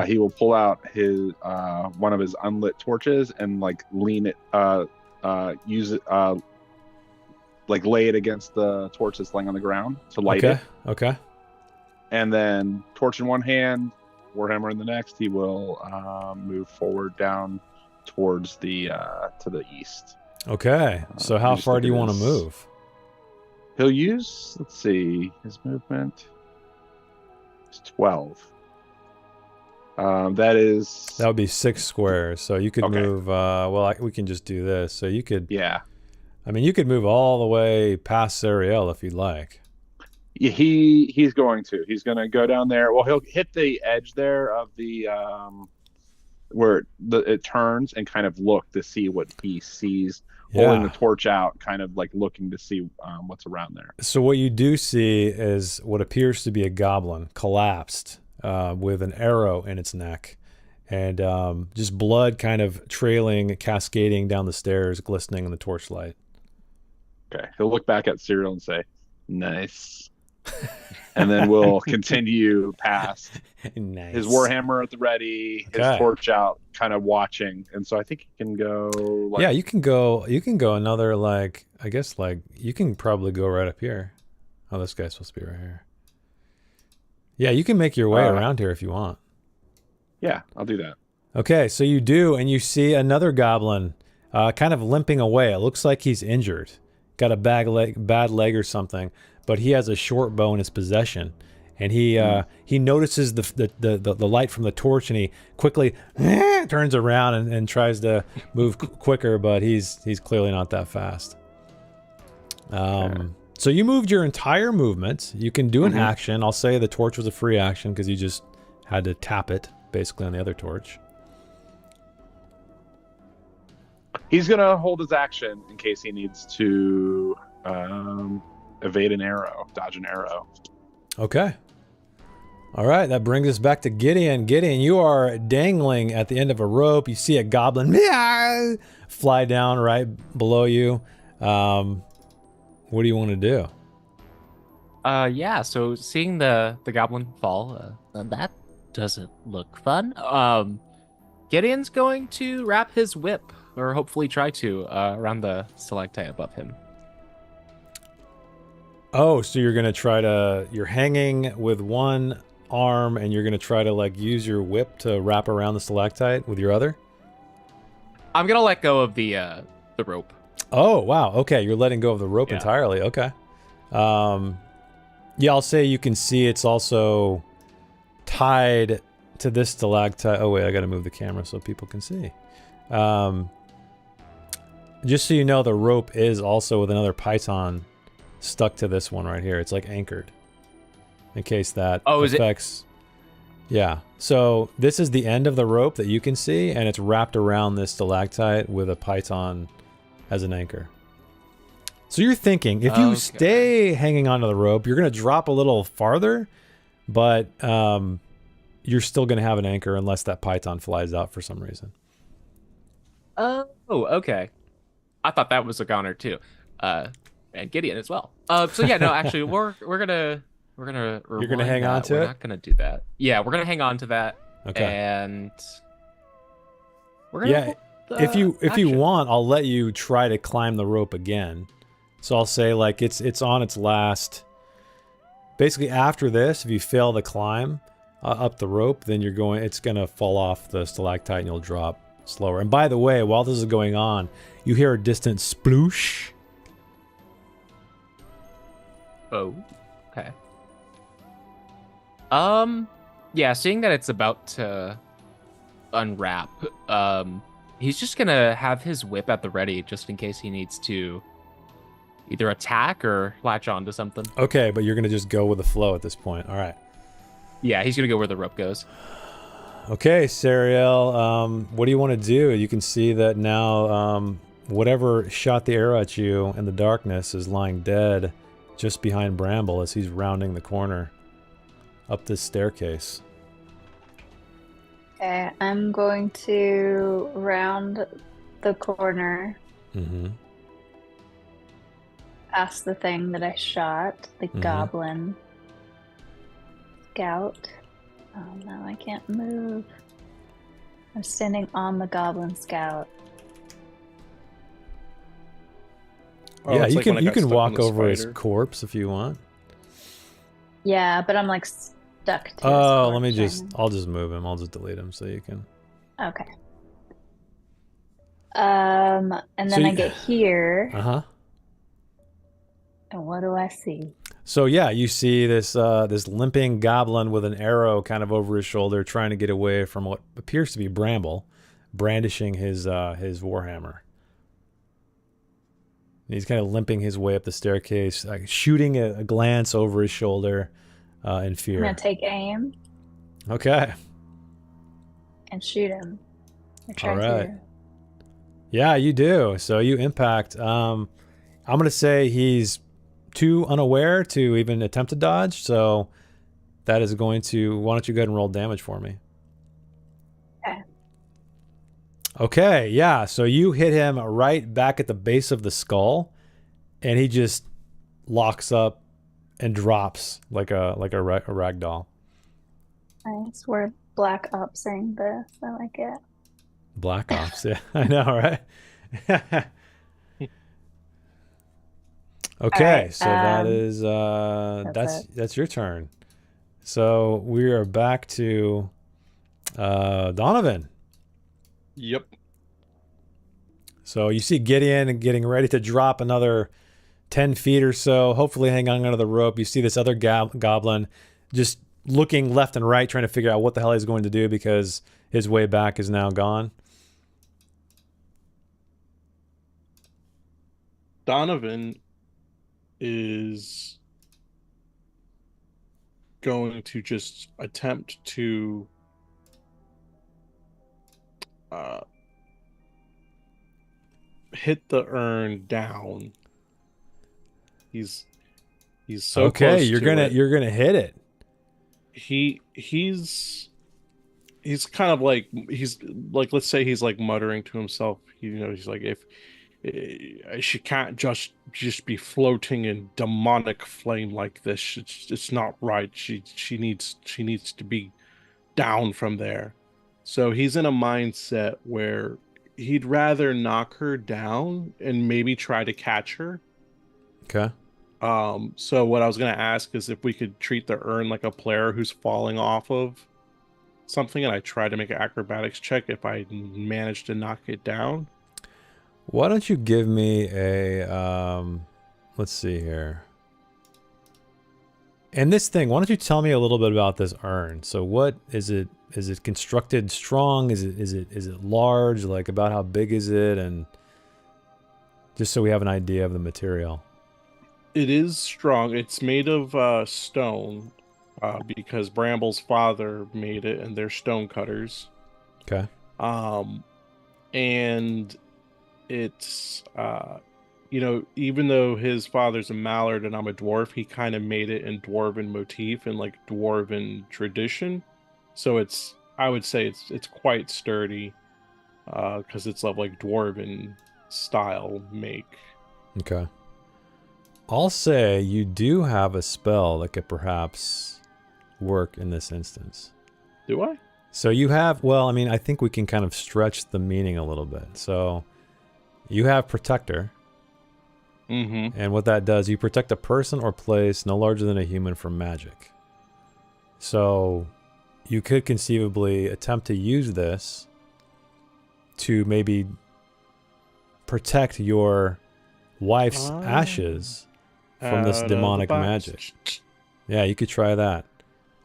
He will pull out his one of his unlit torches and like lean it, use it, like lay it against the torch that's laying on the ground to light it. Okay. And then torch in one hand, warhammer in the next. He will move forward down towards the to the east. Okay. So how just far look do you at want to his- move? He'll use, let's see, his movement is 12. That is, That would be 6 squares. So you could Okay. move. We can just do this. So you could. yeah. I mean, you could move all the way past Sariel if you'd like. He's going to. He's going to go down there. Well, he'll hit the edge there of the where it turns and kind of look to see what he sees, holding the Yeah. torch out, kind of like looking to see what's around there. So what you do see is what appears to be a goblin collapsed with an arrow in its neck, and just blood kind of trailing, cascading down the stairs, glistening in the torchlight. Okay. He'll look back at Cyril and say, "Nice." And then we'll continue past Nice. his warhammer at the ready, his Okay. torch out, kind of watching. And so I think he can go. Like, Yeah, you can go. You can go another I guess you can probably go right up here. Oh, this guy's supposed to be right here. Yeah, you can make your way around here if you want. Yeah, I'll do that. Okay, so you do, and you see another goblin kind of limping away. It looks like he's injured, got a bad leg or something, but he has a short bow in his possession. And he notices the light from the torch, and he quickly turns around and tries to move quicker, but he's clearly not that fast. So you moved your entire movement. You can do an action. I'll say the torch was a free action because you just had to tap it basically on the other torch. He's going to hold his action in case he needs to evade an arrow, dodge an arrow. Okay. All right, that brings us back to Gideon. Gideon, you are dangling at the end of a rope. You see a goblin fly down right below you. What do you want to do? Yeah, so seeing the goblin fall, that doesn't look fun. Gideon's going to wrap his whip, or hopefully try to, around the stalactite above him. Oh, so you're gonna you're hanging with one arm and you're gonna try to use your whip to wrap around the stalactite with your other? I'm gonna let go of the rope. Oh, wow. Okay, you're letting go of the rope Yeah. entirely. Okay. Yeah, I'll say you can see it's also tied to this stalactite. Oh, wait, I got to move the camera so people can see. Just so you know, the rope is also with another python stuck to this one right here. It's anchored in case that affects. Yeah. So this is the end of the rope that you can see, and it's wrapped around this stalactite with a python as an anchor. So you're thinking, if you stay hanging onto the rope, you're going to drop a little farther, but you're still going to have an anchor unless that python flies out for some reason. Oh, okay. I thought that was a goner too, and Gideon as well. So yeah, no, actually, we're gonna You're gonna rewind hang on that. to We're it? not gonna do that. Yeah, we're gonna hang on to that. Okay. And we're gonna Yeah, hold if you action. want, I'll let you try to climb the rope again. So I'll say it's on its last. Basically, after this, if you fail to climb up the rope, then it's gonna fall off the stalactite and you'll drop slower. And by the way, while this is going on, you hear a distant sploosh. Oh, okay. Yeah, seeing that it's about to unwrap, he's just gonna have his whip at the ready just in case he needs to either attack or latch onto something. Okay, but you're gonna just go with the flow at this point. All right. Yeah, he's gonna go where the rope goes. Okay, Sariel, what do you want to do? You can see that now whatever shot the arrow at you in the darkness is lying dead just behind Bramble as he's rounding the corner up this staircase. Okay, I'm going to round the corner Mm-hmm. past the thing that I shot, the goblin scout. Oh no, I can't move. I'm standing on the goblin scout. Oh, Yeah, it's you like when can I you got can stuck on walk the over his spider. corpse if you want. Yeah, but I'm stuck to his Oh, let me corpse right I'll just move him. I'll just delete him so you can. now. Okay. And So then I you- get here, Uh-huh. and what do I see? So yeah, you see this this limping goblin with an arrow kind of over his shoulder, trying to get away from what appears to be Bramble, brandishing his warhammer. And he's kind of limping his way up the staircase, shooting a glance over his shoulder in I'm fear. gonna take aim Okay. and shoot him. Or try All right. to. Yeah, you do. So you impact. I'm gonna say he's too unaware to even attempt to dodge. So that is going to. Why don't you go ahead and roll damage for me? Okay. Okay. Yeah. So you hit him right back at the base of the skull, and he just locks up and drops like a rag doll. Nice. We're Black Opsing this. I like it. Black Ops. Yeah, I know, right? Okay, right, so that is that's that's your turn. So we are back to Donovan. Yep. So you see Gideon getting ready to drop another 10 feet or so, hopefully hang on to the rope. You see this other goblin just looking left and right, trying to figure out what the hell he's going to do because his way back is now gone. Donovan is going to just attempt to hit the urn down. He's so Okay, close you're to gonna it. you're gonna hit it. He's kind of like, he's like, let's say he's like muttering to himself. He's like, if she can't just be floating in demonic flame like this. It's not right. She needs to be down from there. So he's in a mindset where he'd rather knock her down and maybe try to catch her. Okay. So what I was gonna ask is if we could treat the urn like a player who's falling off of something, and I try to make an acrobatics check if I manage to knock it down. Why don't you give me a let's see here. And this thing, why don't you tell me a little bit about this urn? So what is it? Is it constructed strong? Is it large? Like, about how big is it? And just so we have an idea of the material. It is strong. It's made of stone, because Bramble's father made it, and they're stone cutters. Okay. And it's even though his father's a mallard and I'm a dwarf, he kind of made it in dwarven motif and like dwarven tradition. So I would say it's quite sturdy, because it's of like dwarven style make. Okay. I'll say you do have a spell that could perhaps work in this instance. Do I? So you have, well, I mean, I think we can kind of stretch the meaning a little bit. So you have Protector. Mm-hmm. And what that does, you protect a person or place no larger than a human from magic. So you could conceivably attempt to use this to maybe protect your wife's ashes from this demonic magic. Yeah, you could try that.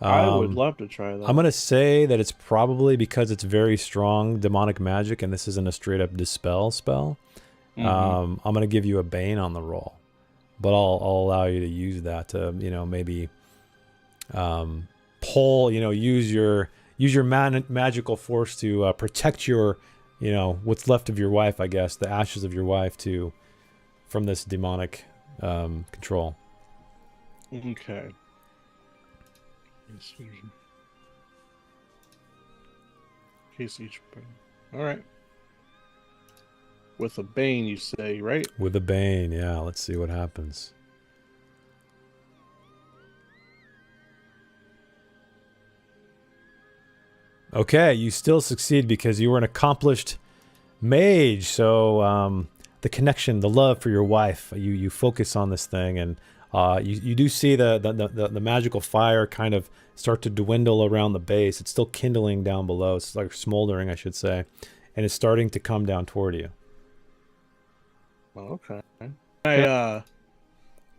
I would love to try that. I'm going to say that it's probably because it's very strong demonic magic and this isn't a straight up dispel spell. Mm-hmm. I'm going to give you a bane on the roll, but I'll allow you to use that to, maybe pull, use your magical force to protect your, what's left of your wife, I guess, the ashes of your wife from this demonic control. Okay. Case each bane. All right. With a bane, you say, right? With a bane, yeah. Let's see what happens. Okay, you still succeed because you were an accomplished mage. So the connection, the love for your wife, you focus on this thing, and you do see the magical fire kind of start to dwindle around the base. It's still kindling down below. It's like smoldering, I should say, and it's starting to come down toward you. Okay.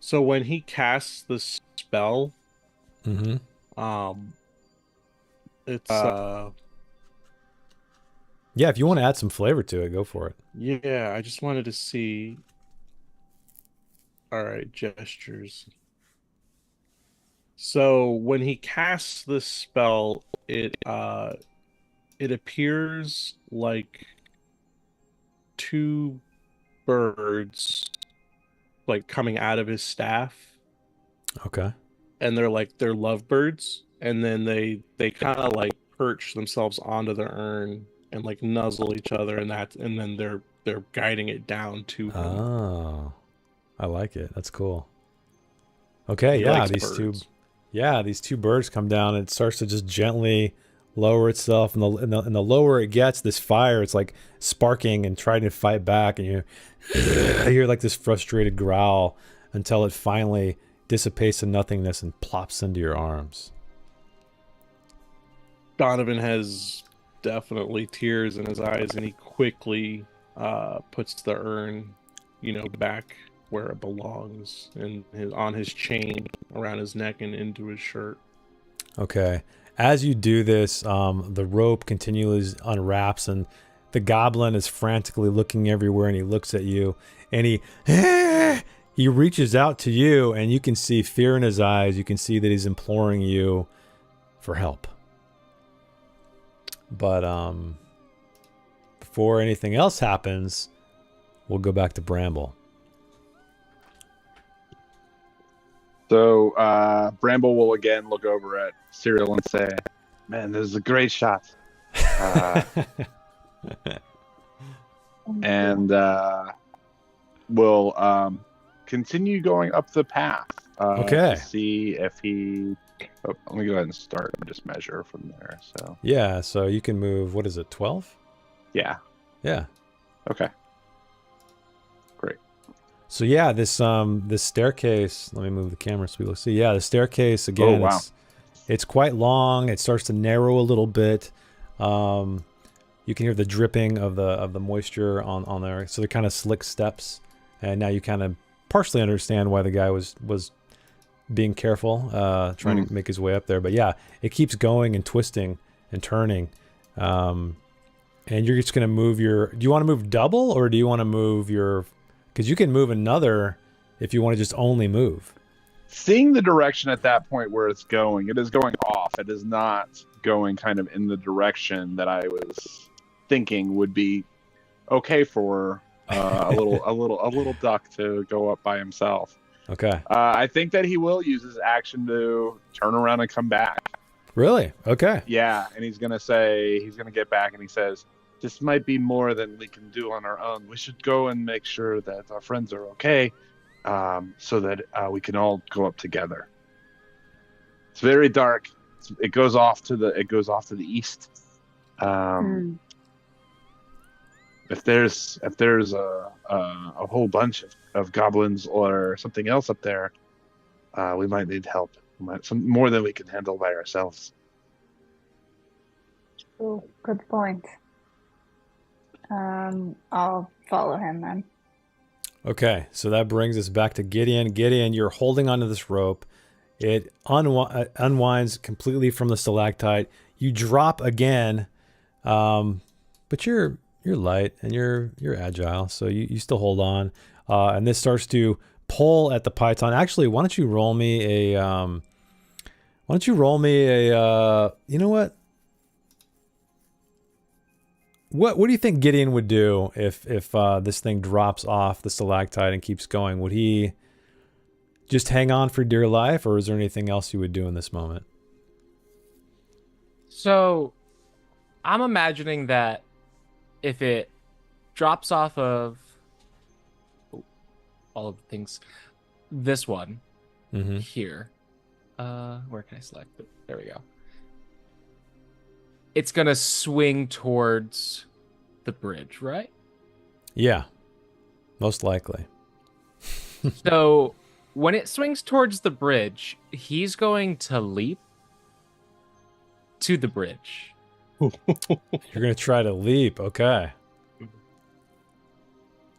So when he casts the spell, Mm-hmm. it's Yeah, if you want to add some flavor to it, go for it. yeah, I just wanted to see. All right, gestures. So when he casts this spell, it appears like two birds like coming out of his staff, Okay. and they're lovebirds, and then they kind of like perch themselves onto the urn and like nuzzle each other, and then they're guiding it down to him. Oh, I like it. That's cool. Okay, He yeah, likes these two, birds. yeah, these two birds come down and it starts to just gently lower itself, and the lower it gets, this fire, it's like sparking and trying to fight back, and you hear like this frustrated growl until it finally dissipates to nothingness and plops into your arms. Donovan has definitely tears in his eyes, and he quickly puts the urn, back where it belongs, and on his chain around his neck and into his shirt. Okay. As you do this, the rope continually unwraps, and the goblin is frantically looking everywhere, and he looks at you, and he reaches out to you, and you can see fear in his eyes. You can see that he's imploring you for help. But before anything else happens, we'll go back to Bramble. So Bramble will again look over at Cyril and say, "Man, this is a great shot." And will continue going up the path Okay. to see if he... Oh, let me go ahead and start and just measure from there. So Yeah, so you can move, what is it, 12? yeah. Yeah. Okay. Great. So yeah, this staircase, let me move the camera so people see. Yeah, the staircase again, Oh, wow. it's quite long. It starts to narrow a little bit. You can hear the dripping of the moisture on there. So they're kind of slick steps. And now you kind of partially understand why the guy was being careful, trying to make his way up there. But yeah, it keeps going and twisting and turning. And you're just going to move do you want to move double, or do you want to move because you can move another if you want to just only move. Seeing the direction at that point where it's going, it is going off. It is not going kind of in the direction that I was thinking would be okay for a little duck to go up by himself. Okay. I think that he will use his action to turn around and come back. Really? Okay. Yeah, and he's gonna get back, and he says, "This might be more than we can do on our own. We should go and make sure that our friends are okay, so that we can all go up together." It's very dark. It goes off to the east. If there's a whole bunch of goblins or something else up there, we might need help. Some more than we can handle by ourselves. Oh, good point. I'll follow him then. Okay, so that brings us back to Gideon. Gideon, you're holding onto this rope. It unwinds completely from the stalactite. You drop again, but you're light and you're agile, so you still hold on. And this starts to pull at the python. Actually, why don't you roll me a you know what? What do you think Gideon would do if this thing drops off the stalactite and keeps going? Would he just hang on for dear life, or is there anything else he would do in this moment? So I'm imagining that if it drops off of all of the things, this one here, where can I select it? There we go. It's gonna swing towards the bridge, right? Yeah, most likely. So when it swings towards the bridge, he's going to leap to the bridge. You're gonna try to leap, okay?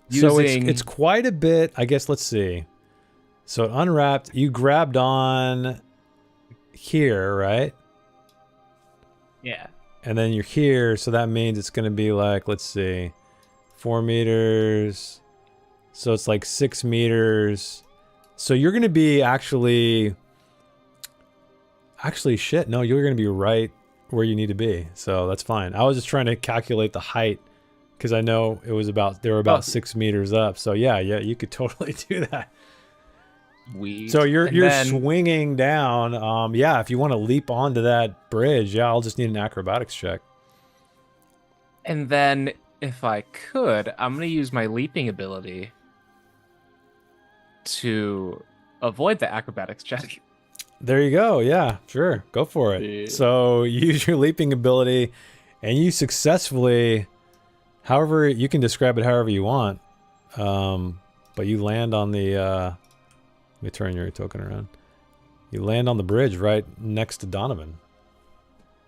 So using... it's quite a bit. I guess let's see. So it unwrapped. You grabbed on here, right? Yeah. And then you're here, so that means it's going to be like, let's see, 4 meters. So it's like 6 meters. So you're going to be actually shit. No, you're going to be right where you need to be. So that's fine. I was just trying to calculate the height because I know they were about 6 meters up. So yeah, you could totally do that. Sweet. So you're then, swinging down. Yeah, if you want to leap onto that bridge, yeah, I'll just need an acrobatics check. And then, if I could, I'm going to use my leaping ability to avoid the acrobatics check. There you go. Yeah, sure. Go for it. Yeah. So use your leaping ability, and you successfully, however, you can describe it however you want. But you land on the, let me turn your token around. You land on the bridge right next to Donovan.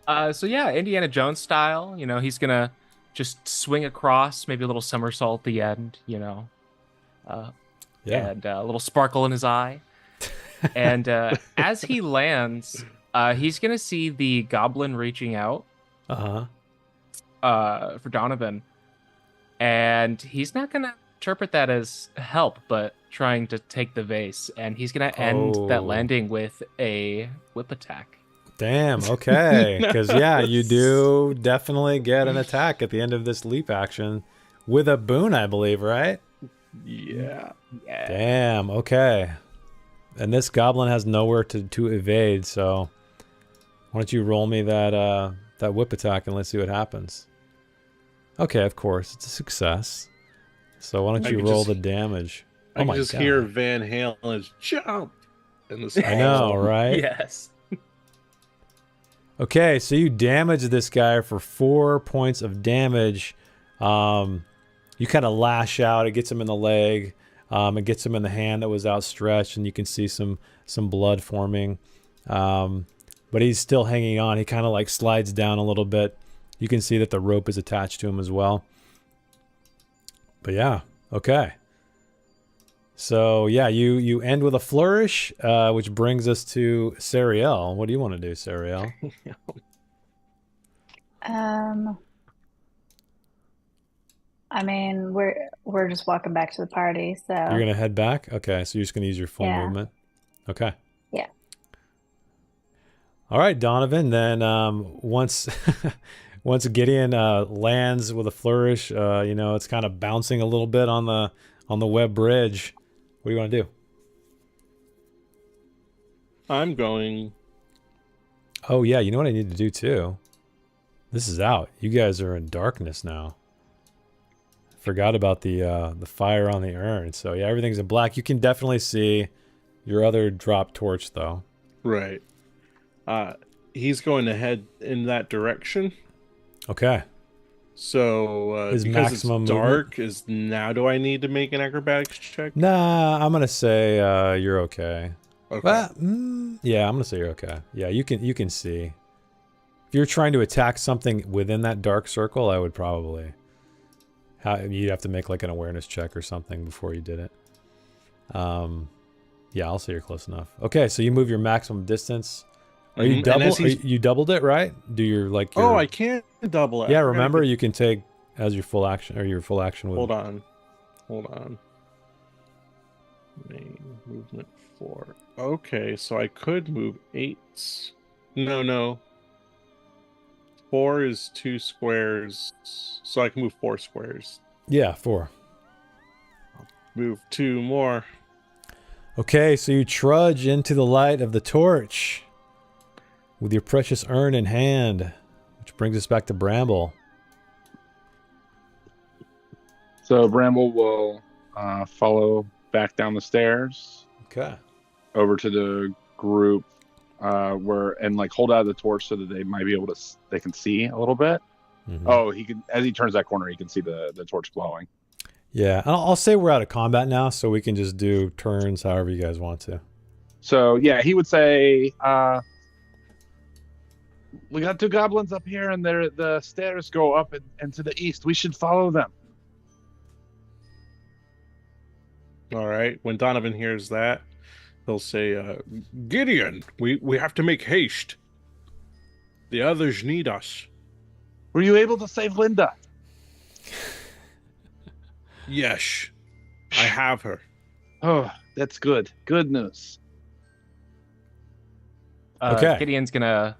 So yeah, Indiana Jones style, he's going to just swing across, maybe a little somersault at the end, Yeah. and a little sparkle in his eye. And as he lands, he's going to see the goblin reaching out for Donovan. And he's not going to interpret that as help, but trying to take the vase. And he's going to end that landing with a whip attack. Damn, okay. Because, yeah, you do definitely get an attack at the end of this leap action with a boon, I believe, right? Yeah. Damn, okay. And this goblin has nowhere to evade, so why don't you roll me that whip attack and let's see what happens. Okay, of course, it's a success. So why don't you roll the damage? I can just hear Van Halen's jump in the I know, right? Yes. Okay, so you damage this guy for 4 points of damage. You kind of lash out. It gets him in the leg. It gets him in the hand that was outstretched, and you can see some blood forming. But he's still hanging on. He kind of like slides down a little bit. You can see that the rope is attached to him as well. But yeah, okay. So yeah, you end with a flourish, which brings us to Sariel. What do you want to do, Sariel? I mean, we're just walking back to the party, so You're gonna head back? Okay, so you're just gonna use your full movement? Okay. Yeah. All right, Donovan, then once once Gideon lands with a flourish, it's kind of bouncing a little bit on the web bridge. What do you want to do? I'm going. Oh yeah, you know what I need to do too? This is out. You guys are in darkness now. Forgot about the fire on the urn. So yeah, everything's in black. You can definitely see your other drop torch though. Right. He's going to head in that direction. Okay. So His because maximum it's dark, do I need to make an acrobatics check? Nah, I'm gonna say you're okay. Okay. Well, yeah, I'm gonna say you're okay. Yeah, you can see. If you're trying to attack something within that dark circle, I would probably. You'd have to make like an awareness check or something before you did it. Yeah, I'll say you're close enough. Okay, so you move your maximum distance. Are you you doubled it, right? Do your like your... Oh, I can't double it. Yeah, remember you can take as your full action or your full action with. Hold on. Main movement 4. Okay, so I could move 8. No. 4 is 2 squares, so I can move 4 squares. Yeah, 4. Move 2 more. Okay, so you trudge into the light of the torch with your precious urn in hand, which brings us back to Bramble. So Bramble will follow back down the stairs. Okay. Over to the group and like hold out the torch so that they might be able to they can see a little bit. Mm-hmm. Oh, he can, as he turns that corner, he can see the torch glowing. Yeah, I'll say we're out of combat now, so we can just do turns however you guys want to. So yeah, he would say, "We got 2 goblins up here, and the stairs go up and to the east. We should follow them." All right. When Donovan hears that, he'll say, Gideon, we have to make haste. The others need us. Were you able to save Linda? Yes, I have her. Oh, that's good. Good news. Okay. Gideon's gonna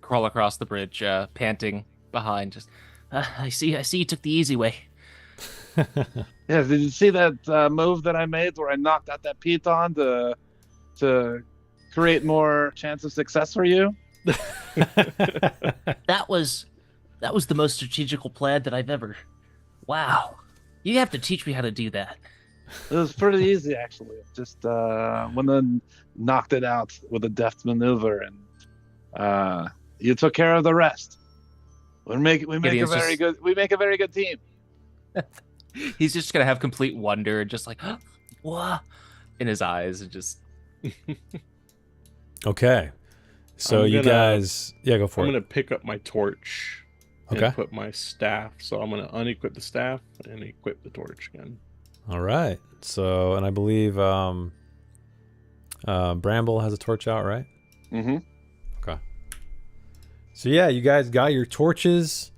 crawl across the bridge, panting behind. Just I see you took the easy way. Yeah, did you see that move that I made where I knocked out that piton to create more chance of success for you? That was the most strategical plan that I've ever. Wow. You have to teach me how to do that. It was pretty easy, actually. Just when I knocked it out with a deft maneuver, and you took care of the rest. We make a Gideon's very good team. he's just gonna have complete wonder and just like, what, in his eyes, and just. Okay. So I'm you gonna- guys, yeah, go for I'm it. going to pick up my torch Okay. and put my staff. So I'm going to unequip the staff and equip the torch again. All right. So, and I believe Bramble has a torch out, right? Mm-hmm. Okay. So yeah, you guys got your torches.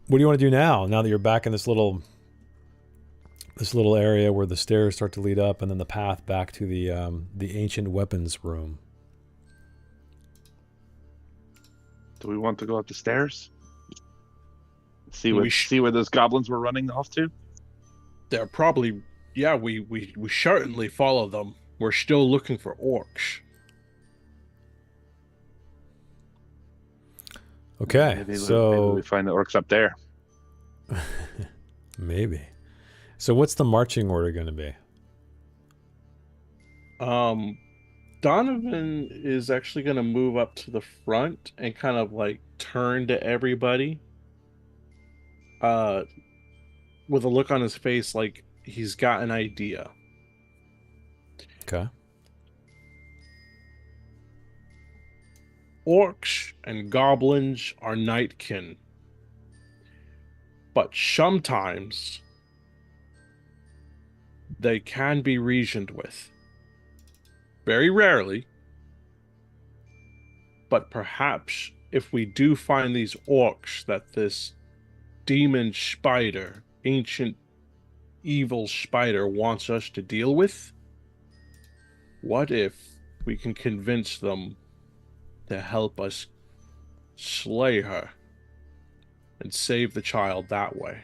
What do you want to do now? Now that you're back in this little area where the stairs start to lead up, and then the path back to the ancient weapons room. Do we want to go up the stairs? See We where those goblins were running off to? They're probably, yeah, we certainly follow them. We're still looking for orcs. Okay. Maybe so we find the orcs up there. maybe. So what's the marching order going to be? Donovan is actually going to move up to the front and kind of like turn to everybody. With a look on his face like he's got an idea. Okay. Orcs and goblins are nightkin. But sometimes they can be reasoned with. Very rarely. But perhaps if we do find these orcs that this demon spider, ancient evil spider wants us to deal with, what if we can convince them to help us slay her and save the child that way?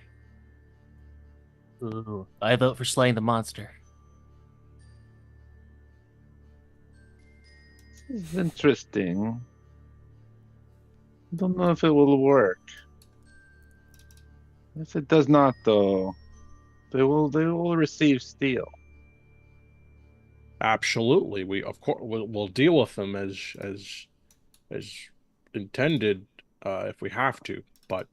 Ooh, I vote for slaying the monster. This is interesting. I don't know if it will work. If it does not, though, they will receive steel. Absolutely, we of course we'll deal with them as intended if we have to, but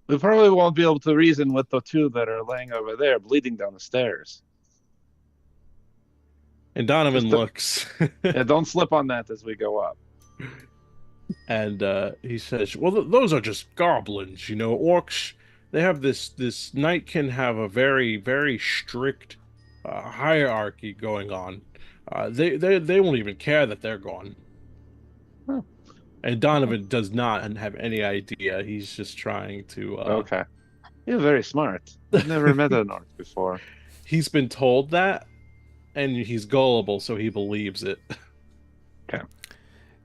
We probably won't be able to reason with the two that are laying over there, bleeding down the stairs. and Donovan Just the- looks Yeah, don't slip on that as we go up. and he says, "Well, those are just goblins, you know. Orcs, they have this night can have a very strict hierarchy going on. They won't even care that they're gone." Huh. And Donovan does not have any idea. He's just trying to. Okay. You're very smart. I've never met an orc before. He's been told that, and he's gullible, so he believes it.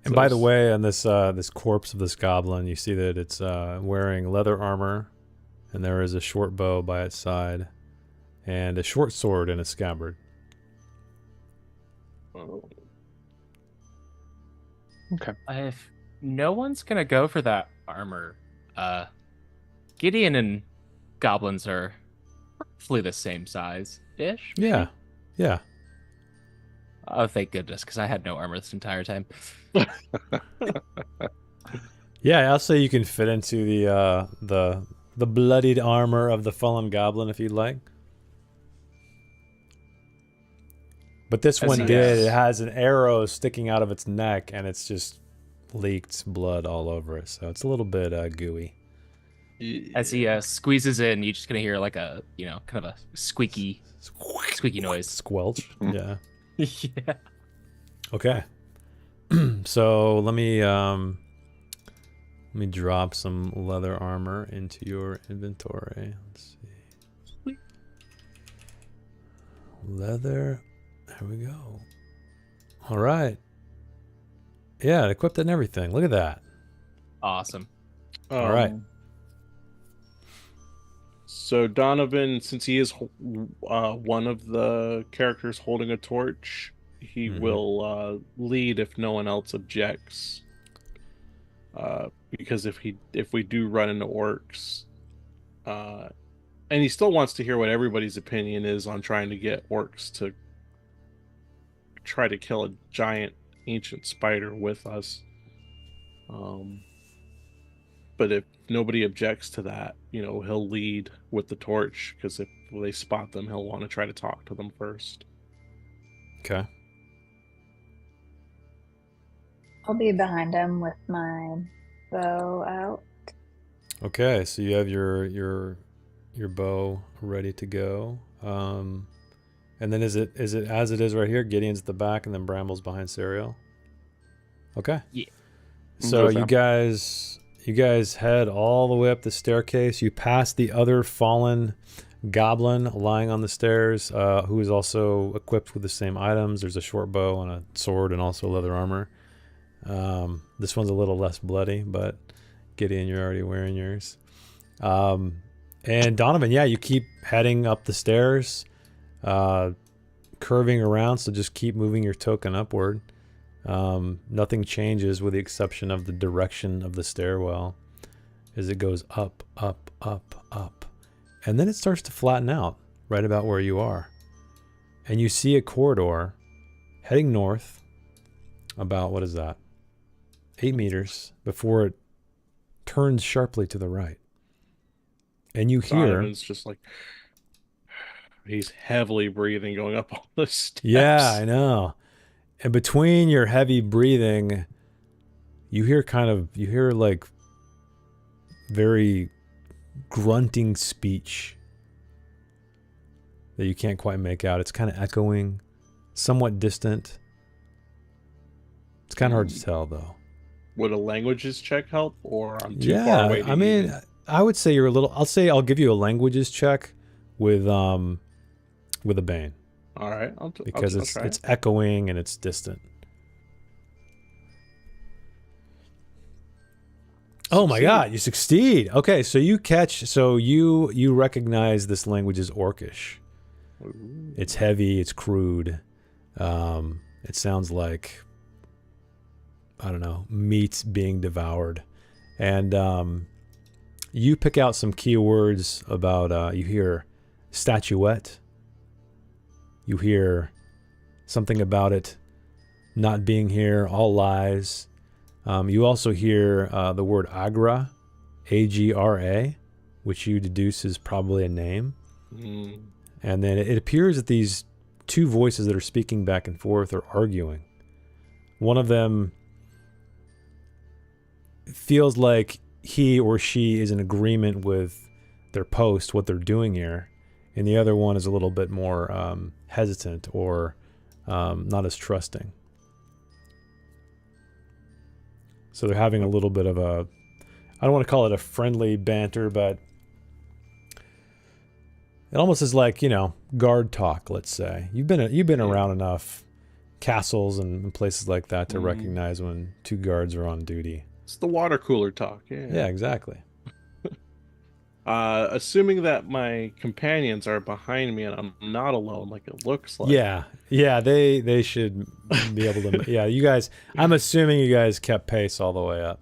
And by the way, on this this corpse of this goblin, you see that it's wearing leather armor, and there is a short bow by its side, and a short sword in a scabbard. Okay. If no one's gonna go for that armor, Gideon and goblins are roughly the same size ish. Yeah, yeah. Oh, thank goodness, because I had no armor this entire time. Yeah, I'll say you can fit into the bloodied armor of the fallen goblin if you'd like. But this As one he did. is. It has an arrow sticking out of its neck, and it's just leaked blood all over it. So it's a little bit gooey. As he squeezes in, you're just gonna hear like a, kind of a squeaky noise. Squelch. Yeah. Yeah. Okay. So let me drop some leather armor into your inventory. Let's see. Leather. There we go. All right. Yeah, equipped and everything. Look at that. Awesome. All right. So Donovan, since he is one of the characters holding a torch, he will lead if no one else objects. Because if we do run into orcs, and he still wants to hear what everybody's opinion is on trying to get orcs to try to kill a giant ancient spider with us. But if nobody objects to that, he'll lead with the torch, because if they spot them, he'll want to try to talk to them first. Okay. I'll be behind him with my bow out. Okay, so you have your bow ready to go. And then is it as it is right here? Gideon's at the back, and then Bramble's behind Serial. Okay. Yeah. So Okay. you guys head all the way up the staircase. You pass the other fallen goblin lying on the stairs, who is also equipped with the same items. There's a short bow and a sword, and also leather armor. This one's a little less bloody, but Gideon, you're already wearing yours. And Donovan, yeah, you keep heading up the stairs, curving around, so just keep moving your token upward. Nothing changes with the exception of the direction of the stairwell as it goes up, up, up, up. And then it starts to flatten out right about where you are. And you see a corridor heading north about, what is that? 8 meters before it turns sharply to the right. And you hear... Donovan's just like... He's heavily breathing going up all the steps. Yeah, I know. And between your heavy breathing, you hear like very grunting speech that you can't quite make out. It's kind of echoing, somewhat distant. It's kind of hard to tell, though. Would a languages check help, or I'm too far away? I mean, I would say you're a little. I'll give you a languages check with a Bane. All right, Because I'll try it's echoing and it's distant. Oh my God, you succeed. Okay, so you recognize this language as Orcish. Ooh. It's heavy, it's crude. It sounds like, I don't know, meat being devoured. And you pick out some keywords about, you hear statuette. You hear something about it not being here, all lies. You also hear the word Agra, A-G-R-A, which you deduce is probably a name. Mm. And then it appears that these two voices that are speaking back and forth are arguing. One of them feels like he or she is in agreement with their post, what they're doing here. And the other one is a little bit more hesitant or not as trusting. So they're having a little bit of a, I don't want to call it a friendly banter, but it almost is like, guard talk, let's say. You've been around enough castles and places like that to recognize when two guards are on duty. It's the water cooler talk. Yeah. Yeah, exactly. Assuming that my companions are behind me and I'm not alone, like it looks like. Yeah, they should be able to. Yeah, you guys. I'm assuming you guys kept pace all the way up.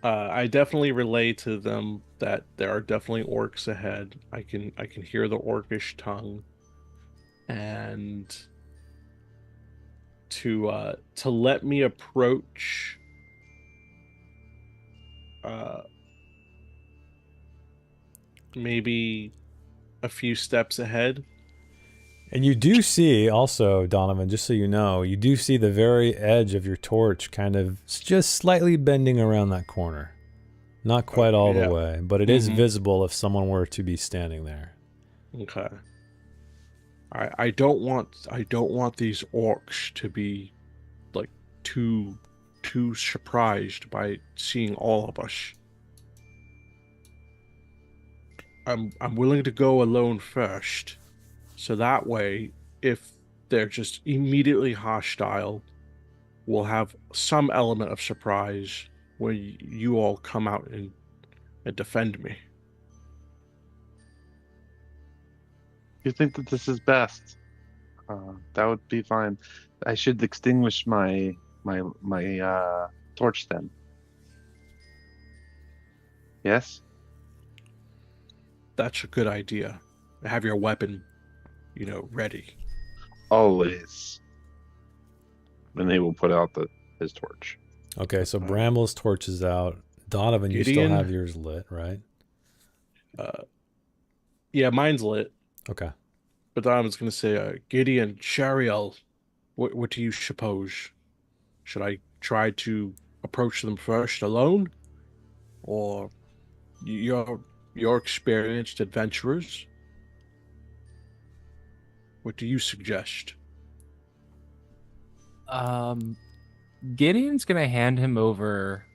I definitely relay to them that there are definitely orcs ahead. I can hear the orcish tongue, and to let me approach. Maybe a few steps ahead. And you do see also, Donovan, just so you know, you do see the very edge of your torch kind of just slightly bending around that corner. Not quite all Yeah. the way, but it is Mhm. visible if someone were to be standing there. Okay. I don't want these orcs to be like too surprised by seeing all of us. I'm willing to go alone first, so that way, if they're just immediately hostile, we'll have some element of surprise when you all come out and defend me. You think that this is best? That would be fine. I should extinguish my torch then. Yes. That's a good idea. Have your weapon, ready. Always. And he will put out his torch. Okay, so Bramble's torch is out. Donovan, you still Gideon? have yours lit, right? Yeah, mine's lit. Okay. But I was going to say, Gideon, Shariel, what do you suppose? Should I try to approach them first alone? Or your experienced adventurers? What do you suggest? Gideon's gonna hand him over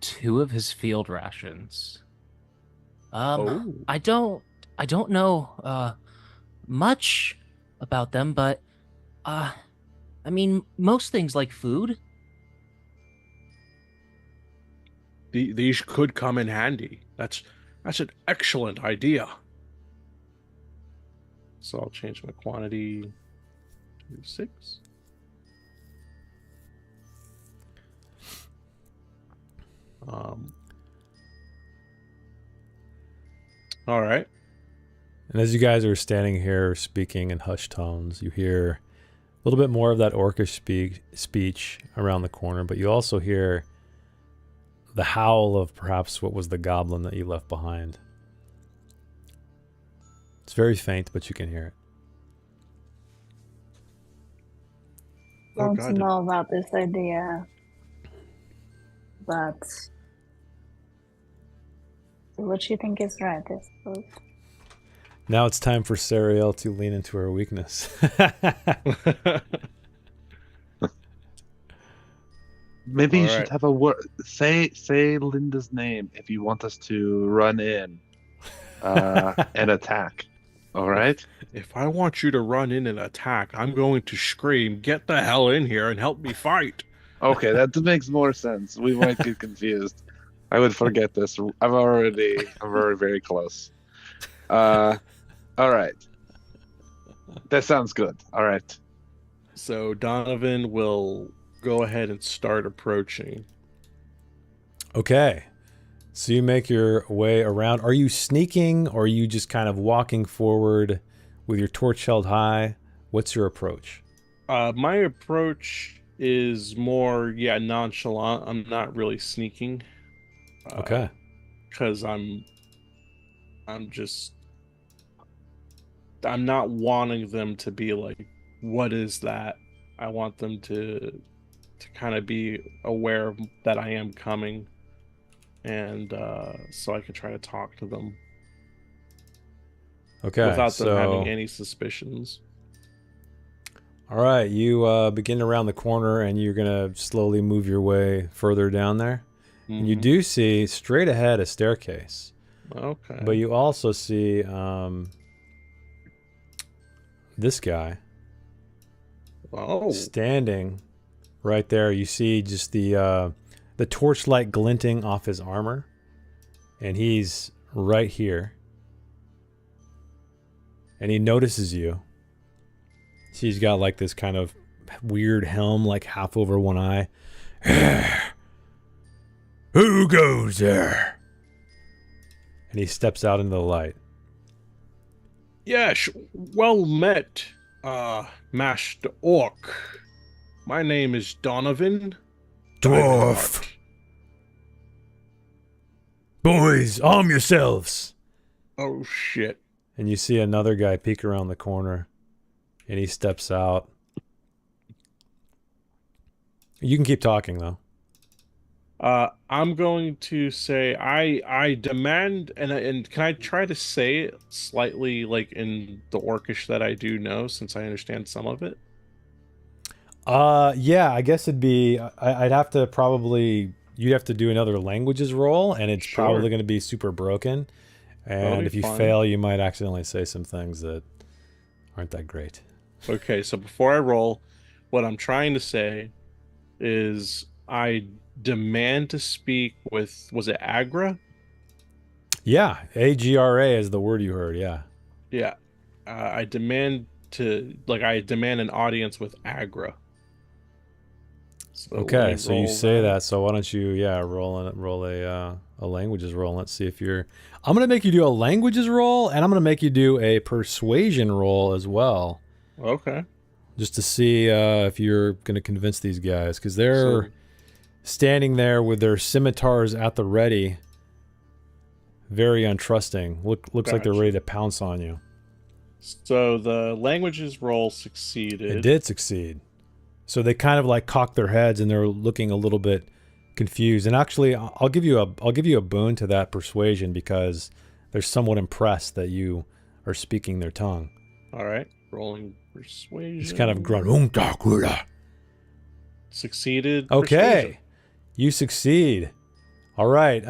2 of his field rations. Oh. I don't know much about them, but I mean, most things like food. These could come in handy. That's an excellent idea. So I'll change my quantity to 6. All right. And as you guys are standing here speaking in hushed tones, you hear a little bit more of that orcish speech around the corner, but you also hear the howl of perhaps what was the goblin that you left behind. It's very faint, but you can hear it. Oh, Don't God. know about this idea, but what you think is right, I suppose. Now it's time for Sariel to lean into her weakness. Maybe you All should right. have a word. Say Linda's name if you want us to run in and attack. All right. If I want you to run in and attack, I'm going to scream, "Get the hell in here and help me fight!" Okay, that makes more sense. We might get confused. I would forget this. I'm very, very close. All right. That sounds good. All right. So Donovan will go ahead and start approaching. Okay. So you make your way around. Are you sneaking or are you just kind of walking forward with your torch held high? What's your approach? My approach is more, nonchalant. I'm not really sneaking. Okay. Because I'm not wanting them to be like, what is that? I want them to kind of be aware that I am coming, and so I can try to talk to them Okay. without them having So, any suspicions. all right. You begin around the corner and you're going to slowly move your way further down there. And you Mhm. do see straight ahead a staircase. Okay. But you also see this guy Oh. standing right there. You see just the torchlight glinting off his armor, and he's right here. And he notices you. So he's got like this kind of weird helm, like half over one eye. Who goes there? And he steps out into the light. Yes, well met, Master Orc. My name is Donovan. Dwarf. Boys, arm yourselves. Oh shit. And you see another guy peek around the corner, and he steps out. You can keep talking, though. I'm going to say I demand, and can I try to say it slightly like in the Orcish that I do know, since I understand some of it? Yeah, I guess it'd be. I'd have to probably. You'd have to do another languages roll, and it's Sure, probably going to be super broken. that'll And be if you fine. fail, you might accidentally say some things that aren't that great. Okay, so before I roll, what I'm trying to say is I demand to speak with, was it Agra? Yeah, AGRA is the word you heard. Yeah. Yeah. I demand I demand an audience with Agra. So let me Okay, so you roll say that. that. So why don't you, yeah, roll a languages roll. Let's see if you're. I'm gonna make you do a languages roll, and I'm gonna make you do a persuasion roll as well, Okay. just to see if you're gonna convince these guys, because they're So standing there with their scimitars at the ready, very untrusting. Looks like they're ready gotcha. to pounce on you. So the languages roll It succeeded. did succeed. So they kind of like cock their heads and they're looking a little bit confused. And actually, I'll give you a boon to that persuasion because they're somewhat impressed that you are speaking their tongue. All right. Rolling It's kind of grunt. persuasion. Succeeded persuasion. Okay, you succeed. All right.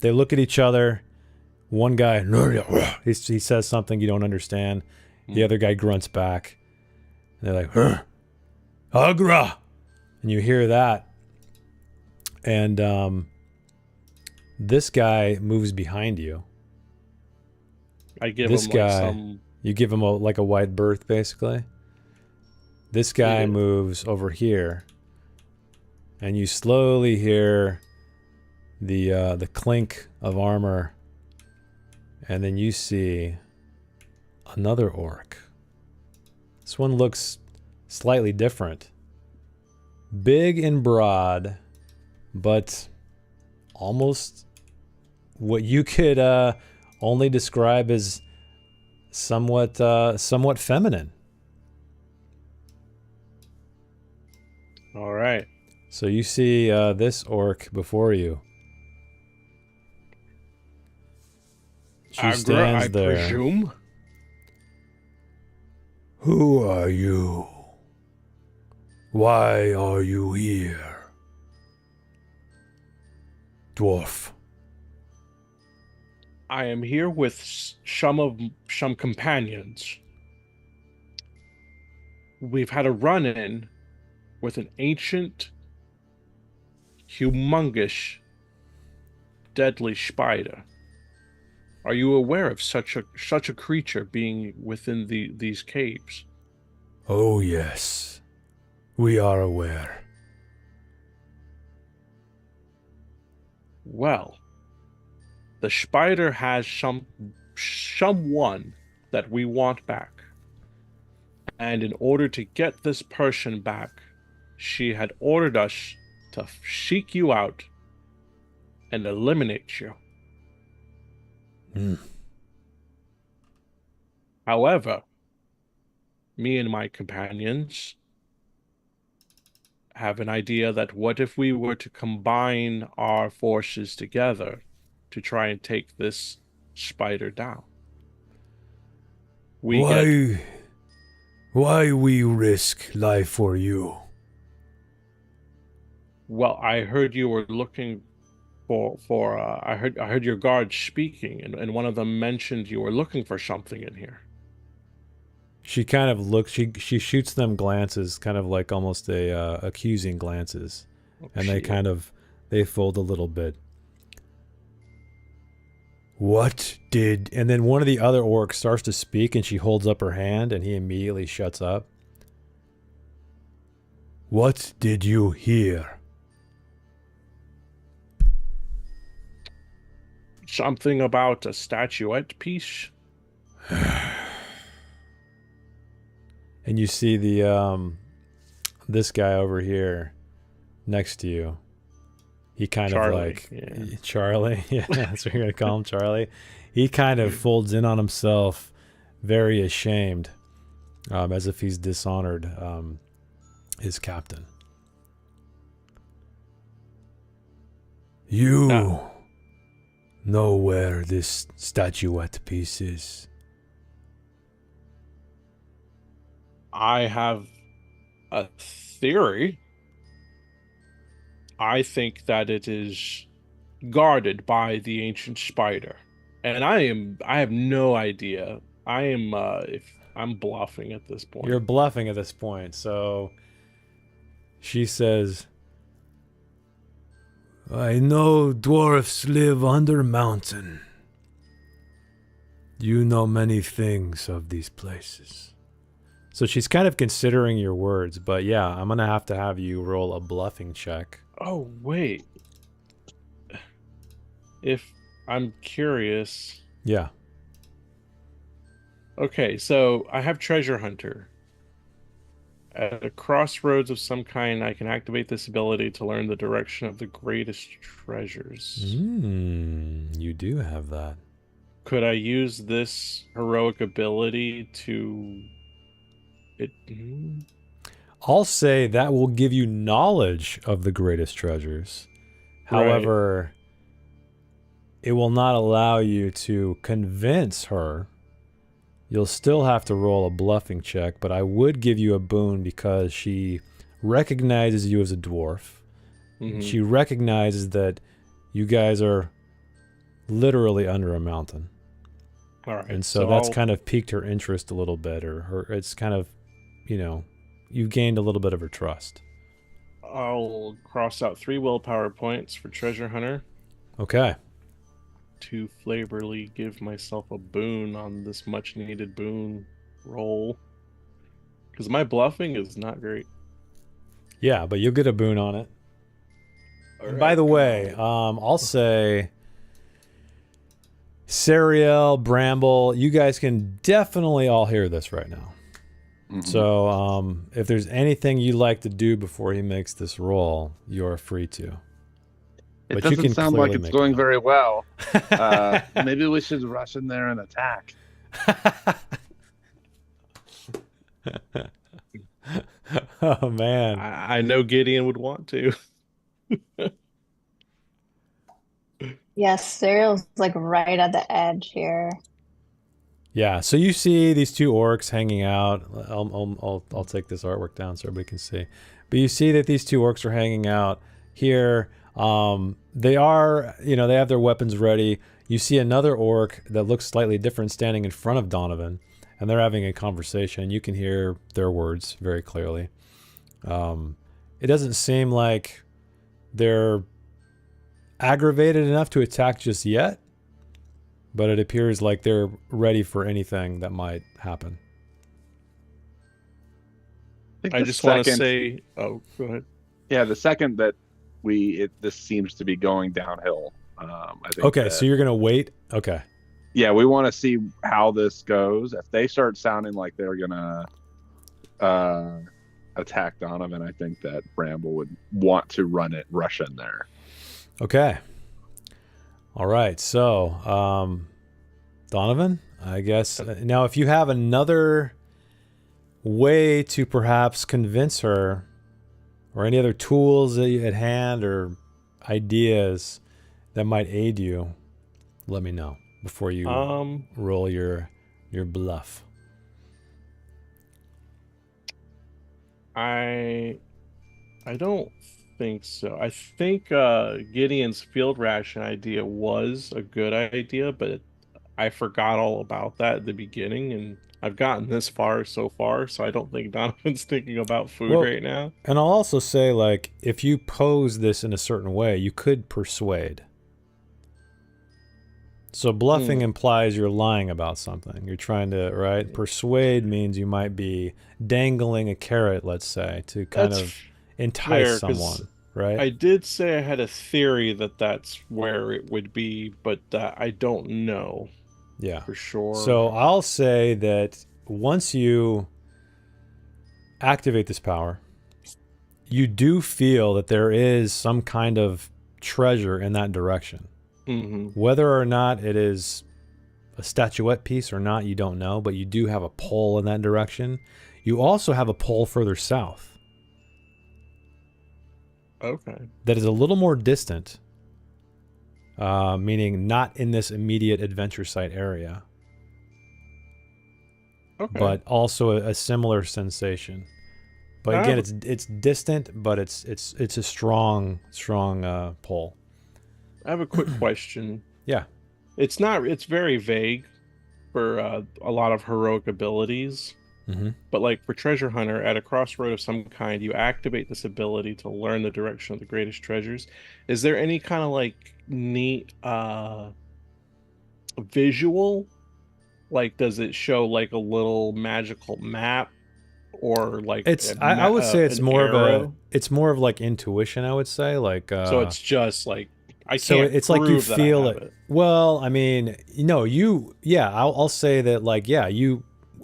They look at each other. One guy, he says something you don't understand. The other guy grunts back. And they're like, Agra. And you hear that. And this guy moves behind you. I give This him like guy, some. you give him like a wide berth, basically. This guy Yeah. moves over here. And you slowly hear the clink of armor. And then you see another orc. This one looks slightly different. Big and broad, but almost what you could only describe as somewhat feminine. All right. So you see this orc before you. She Agra, stands I there. presume. Who are you? Why are you here? Dwarf. I am here with some companions. We've had a run-in with an ancient, humongous, deadly spider. Are you aware of such a creature being within these caves? Oh yes, we are aware. Well, the spider has someone that we want back. And in order to get this person back, she had ordered us to seek you out and eliminate you. Hmm. However, me and my companions have an idea that what if we were to combine our forces together to try and take this spider down? Why we risk life for you? Well, I heard you were looking for I heard your guards speaking, and one of them mentioned you were looking for something in here. She kind of looks. She shoots them glances, kind of like almost a accusing glances, Oh, and shit. they fold a little bit. What did? And then one of the other orcs starts to speak, and she holds up her hand, and he immediately shuts up. What did you hear? Something about a statuette piece. And you see the this guy over here next to you. He kind Charlie, of like yeah. Charlie. Yeah, that's what you're gonna call him, Charlie. He kind of folds in on himself, very ashamed, as if he's dishonored his captain. You No. know where this statuette piece is? I have a theory. I think that it is guarded by the ancient spider. And I have no idea. I am if I'm bluffing at this point. You're bluffing at this point, so she says, I know dwarfs live under a mountain. You know many things of these places. So she's kind of considering your words, but yeah, I'm going to have you roll a bluffing check. Oh, wait. If I'm curious. Yeah. Okay, so I have Treasure Hunter. At a crossroads of some kind, I can activate this ability to learn the direction of the greatest treasures. You do have that. Could I use this heroic ability to... I'll say that will give you knowledge of the greatest treasures. Right. However, it will not allow you to convince her. You'll still have to roll a bluffing check, but I would give you a boon because she recognizes you as a dwarf. Mhm. She recognizes that you guys are literally under a mountain. All right. And so that's I'll- kind of piqued her interest a little bit, or it's kind of, you've gained a little bit of her trust. I'll cross out 3 willpower points for Treasure Hunter Okay. to flavorly give myself a boon on this much needed boon roll. Because my bluffing is not great. Yeah, but you'll get a boon on it. And by the way, I'll say Sariel, Bramble, you guys can definitely all hear this right now. Mhm. So if there's anything you'd like to do before he makes this roll, you're free to. It but you doesn't can sound like clearly it's make going it up. very well. Maybe we should rush in there and attack. Oh, man. I know Gideon would want to. Yes, Cyril's like right at the edge here. Yeah, so you see these two orcs hanging out. I'll take this artwork down so everybody can see. But you see that these two orcs are hanging out here. They are, they have their weapons ready. You see another orc that looks slightly different standing in front of Donovan, and they're having a conversation. You can hear their words very clearly. It doesn't seem like they're aggravated enough to attack just yet, but it appears like they're ready for anything that might happen. think I the just want to second- say, oh, go ahead. Yeah, the second that this seems to be going downhill. I think Okay, that- so you're gonna wait. Okay. yeah, we want to see how this goes. If they start sounding like they're gonna attack Donovan, I think that Bramble would want to rush in there. Okay. All right. So, Donovan, I guess now if you have another way to perhaps convince her, or any other tools that you at hand or ideas that might aid you, let me know before you roll your bluff. I don't think so. I think Gideon's field ration idea was a good idea, but I forgot all about that at the beginning, and I've gotten this far so far, so I don't think Donovan's thinking about food Well, right now. And I'll also say, like, if you pose this in a certain way, you could persuade. So bluffing implies you're lying about something. You're trying to, right? Persuade means you might be dangling a carrot, let's say, to kind That's of entice fair, 'cause someone, right? I did say I had a theory that that's where it would be, but I don't know Yeah. for sure. So I'll say that once you activate this power, you do feel that there is some kind of treasure in that direction. Mhm. Whether or not it is a statuette piece or not, you don't know, but you do have a pull in that direction. You also have a pull further south Okay. that is a little more distant, meaning not in this immediate adventure site area, Okay. but also a similar sensation. But again, it's distant, but it's a strong pull. I have a quick question. Yeah. It's very vague for a lot of heroic abilities. Mm-hmm. But like for Treasure Hunter, at a crossroad of some kind, you activate this ability to learn the direction of the greatest treasures. Is there any kind of like neat visual? Like, does it show like a little magical map, or like I would say it's an more arrow? it's more of like intuition, I would say, like So it's just like I so can't it's like you prove that I feel have it. Well, I mean, I'll say that, like, yeah,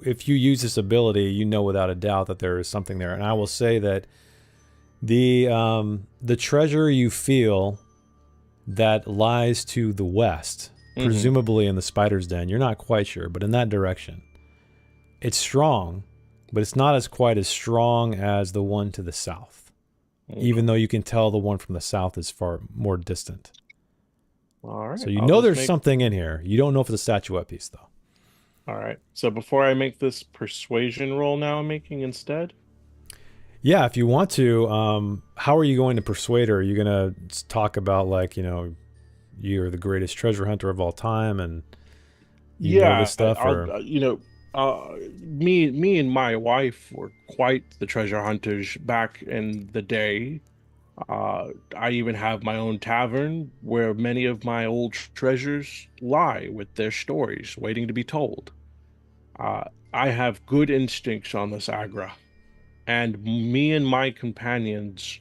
if you use this ability, you know without a doubt that there is something there. And I will say that the treasure you feel that lies to the west, presumably in the spider's den, you're not quite sure, but in that direction, it's strong, but it's not quite as strong as the one to the south, even though you can tell the one from the south is far more distant. All right. So there's something in here. You don't know if it's a statuette piece, though. All right. So before I make this persuasion roll now I'm making instead? Yeah, if you want to, how are you going to persuade her? Are you going to talk about, like, you're the greatest treasure hunter of all time and you know this stuff? Me and my wife were quite the treasure hunters back in the day. I even have my own tavern where many of my old treasures lie with their stories waiting to be told. I have good instincts on this Agra, and me and my companions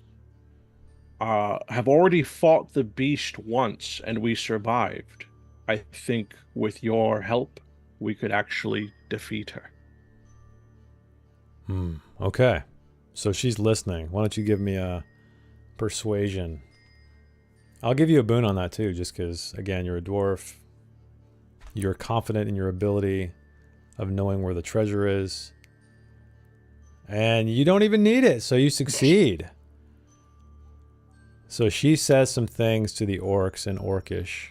have already fought the beast once and we survived. I think with your help, we could actually defeat her. Okay. So she's listening. Why don't you give me a persuasion? I'll give you a boon on that too, just because, again, you're a dwarf. You're confident in your ability of knowing where the treasure is. And you don't even need it, so you succeed. So she says some things to the orcs in Orcish.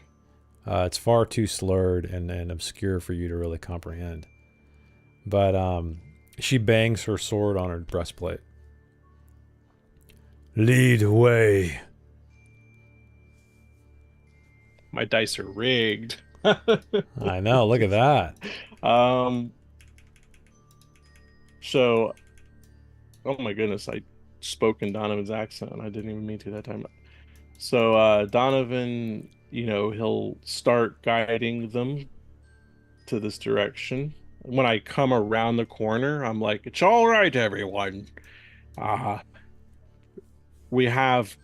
It's far too slurred and obscure for you to really comprehend. But she bangs her sword on her breastplate. Lead way. My dice are rigged. I know, look at that. So, oh my goodness, I spoke in Donovan's accent and I didn't even mean to that time. So Donovan, he'll start guiding them to this direction. When I come around the corner, I'm like, it's all right, everyone. We have,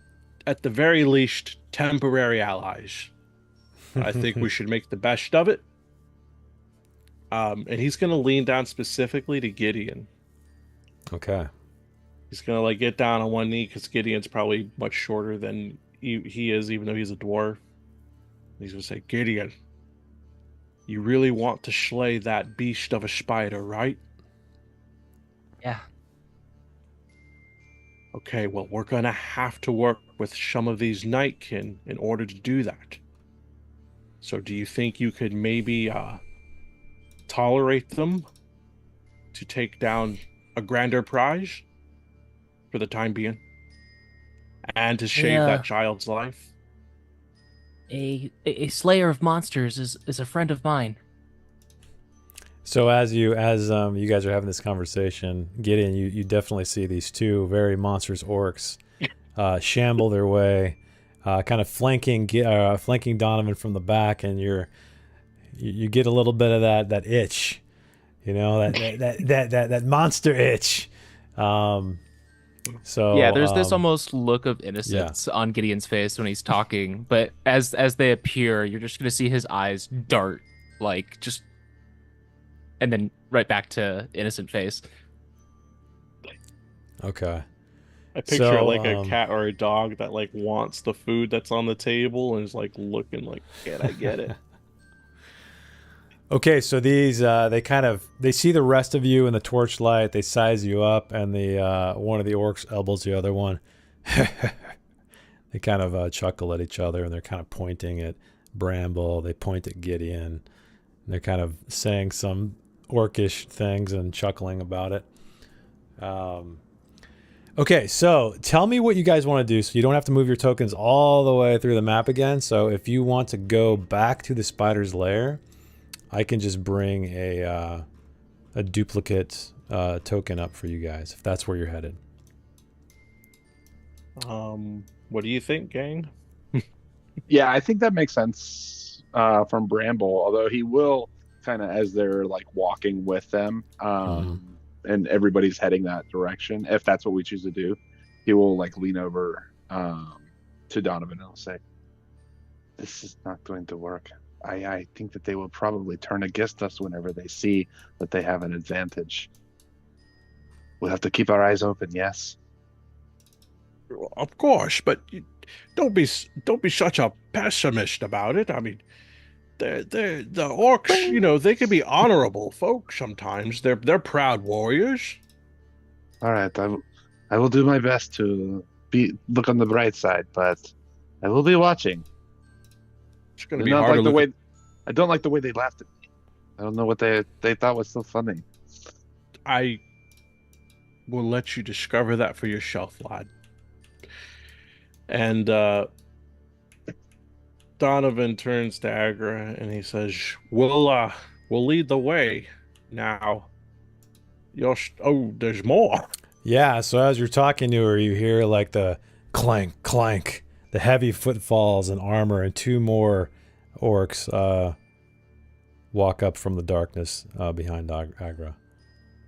at the very least, temporary allies. I think we should make the best of it. And he's going to lean down specifically to Gideon. Okay. He's going to get down on one knee because Gideon's probably much shorter than he is, even though he's a dwarf. He's going to say, Gideon, you really want to slay that beast of a spider, right? Yeah. Okay, well, we're going to have to work with some of these nightkin in order to do that. So do you think you could maybe tolerate them to take down a grander prize for the time being? And to save that child's life? A slayer of monsters is a friend of mine. So as you guys are having this conversation, Gideon, you definitely see these two very monstrous orcs shamble their way, kind of flanking Donovan from the back, and you get a little bit of that itch, that monster itch. So yeah, there's this almost look of innocence on Gideon's face when he's talking, but as they appear, you're just gonna see his eyes dart, and then right back to innocent face. Okay. I picture a cat or a dog that wants the food that's on the table and is looking like, can I get it? Okay, so these they see the rest of you in the torchlight. They size you up, and the one of the orcs elbows the other one. They kind of chuckle at each other, and they're kind of pointing at Bramble. They point at Gideon. They're kind of saying some orcish things and chuckling about it. Okay, so tell me what you guys want to do so you don't have to move your tokens all the way through the map again. So if you want to go back to the spider's lair, I can just bring a duplicate token up for you guys if that's where you're headed. What do you think, gang? Yeah, I think that makes sense from Bramble, although he will kind of, as they're like walking with them, and everybody's heading that direction, if that's what we choose to do, he will like lean over to Donovan and he'll say, "This is not going to work. I think that they will probably turn against us whenever they see that they have an advantage. We'll have to keep our eyes open, yes?" Of course, but don't be such a pessimist about it. I mean, the orcs, you know, they can be honorable folks sometimes. They're proud warriors. All right, I will do my best to look on the bright side, but I will be watching. It's going to be hard to look. I don't like the way they laughed at me. I don't know what they thought was so funny. I will let you discover that for yourself, lad. And Donovan turns to Agra and he says, "We'll lead the way now. There's more." Yeah, so as you're talking to her, you hear like the clank, clank, the heavy footfalls and armor, and two more orcs walk up from the darkness behind Agra.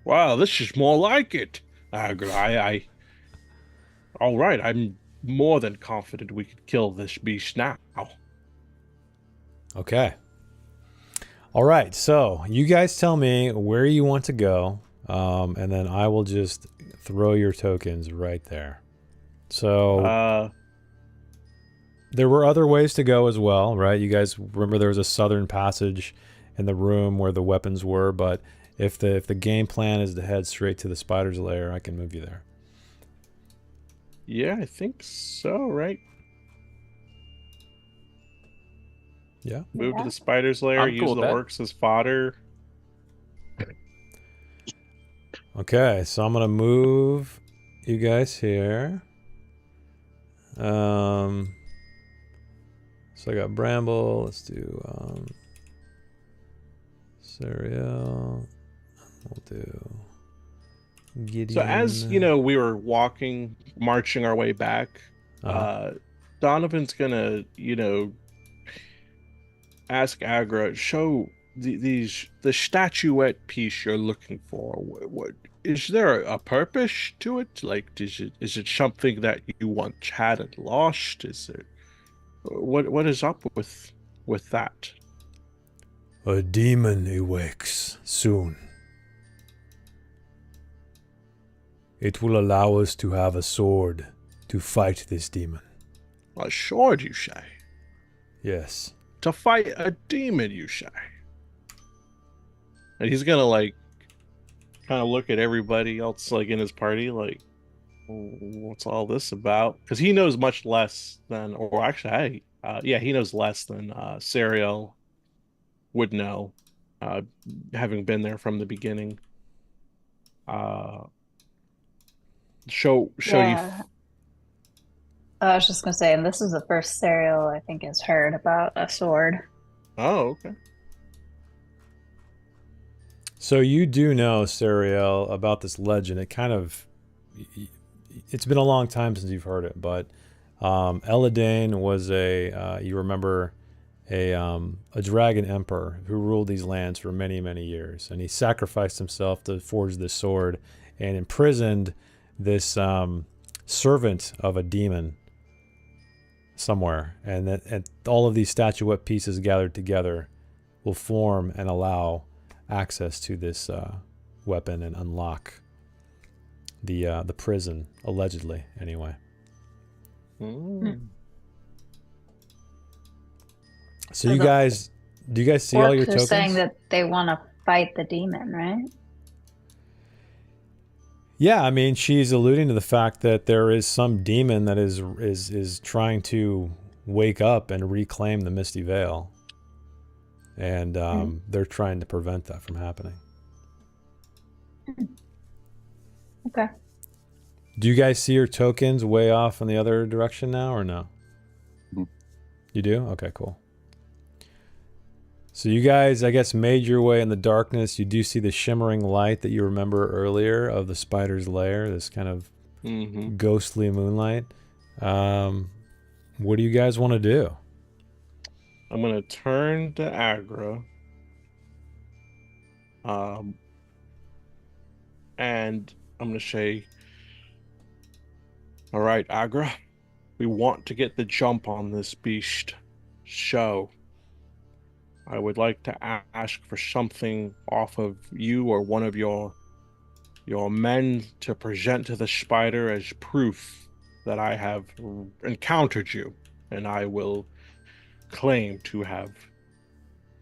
Wow, this is more like it, Agra. All right, I'm more than confident we could kill this beast now. Okay. All right, so you guys tell me where you want to go, and then I will just throw your tokens right there. So there were other ways to go as well, right? You guys remember there was a southern passage in the room where the weapons were, but if the game plan is to head straight to the spider's lair, I can move you there. Yeah, I think so, right? Yeah. Move to the spider's lair, I'm use cool the with that. orcs as fodder. Okay, so I'm gonna move you guys here. So I got Bramble. Let's do Cereal. We'll do Gideon. So as you know, we were marching our way back. Donovan's gonna, ask Agra, show the statuette piece you're looking for. What is there a purpose to it? Like, is it something that you once had and lost? Is it what is up with that? A demon awakes soon. It will allow us to have a sword to fight this demon. A sword, you say? Yes. To fight a demon, you say? And he's gonna kind of look at everybody else in his party, what's all this about? Because he knows much less than, or actually, he knows less than Sariel would know, having been there from the beginning. Show Yeah. I was just gonna say, and this is the first Serial I think has heard about a sword. Oh, okay. So you do know, Sariel, about this legend. It's been a long time since you've heard it, but Eladane was you remember, a dragon emperor who ruled these lands for many, many years. And he sacrificed himself to forge this sword and imprisoned this servant of a demon somewhere. And all of these statuette pieces gathered together will form and allow access to this weapon and unlock the prison, allegedly, anyway. So do you guys see all your Orcs are tokens? saying that they want to fight the demon, right? Yeah, I mean, she's alluding to the fact that there is some demon that is trying to wake up and reclaim the Misty Veil. And they're trying to prevent that from happening. Okay. Do you guys see your tokens way off in the other direction now, or no? Mhm. You do? Okay, cool. So you guys, I guess, made your way in the darkness. You do see the shimmering light that you remember earlier of the spider's lair, this kind of ghostly moonlight. What do you guys want to do? I'm gonna turn to Agra. And I'm gonna say, all right, Agra, we want to get the jump on this beast. So I would like to ask for something off of you or one of your men to present to the spider as proof that I have encountered you, and I will claim to have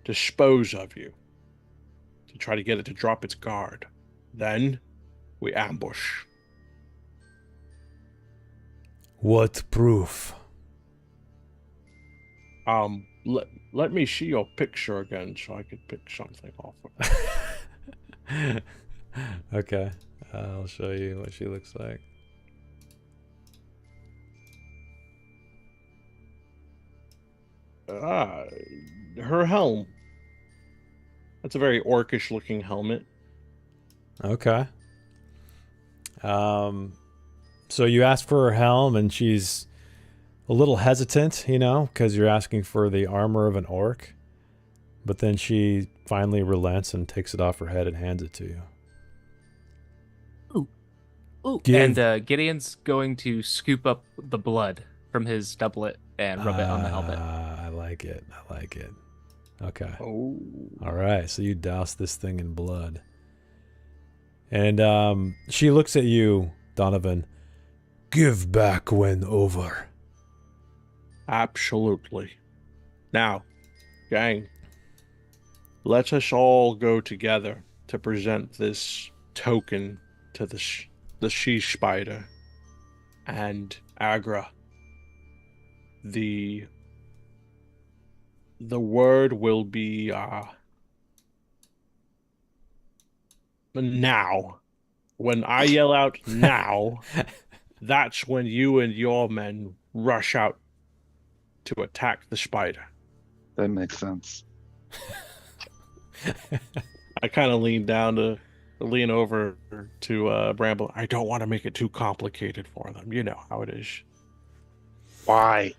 disposed of you to try to get it to drop its guard. Then we ambush. What proof? Let me see your picture again so I could pick something off of it. Okay, I'll show you what she looks like. Her helm. That's a very orcish looking helmet. Okay. So you ask for her helm, and she's a little hesitant, you know, because you're asking for the armor of an orc. But then she finally relents and takes it off her head and hands it to you. Ooh. Give- And Gideon's going to scoop up the blood from his doublet and rub it on the helmet. I like it. I like it. Okay. Oh. All right. So you douse this thing in blood. And she looks at you, Donovan. Give back when over. Absolutely. Now, gang, let us all go together to present this token to the she spider and Agra. The word will be now. When I yell out now, that's when you and your men rush out to attack the spider. That makes sense. I kind of lean over to Bramble. I don't want to make it too complicated for them. You know how it is. Why?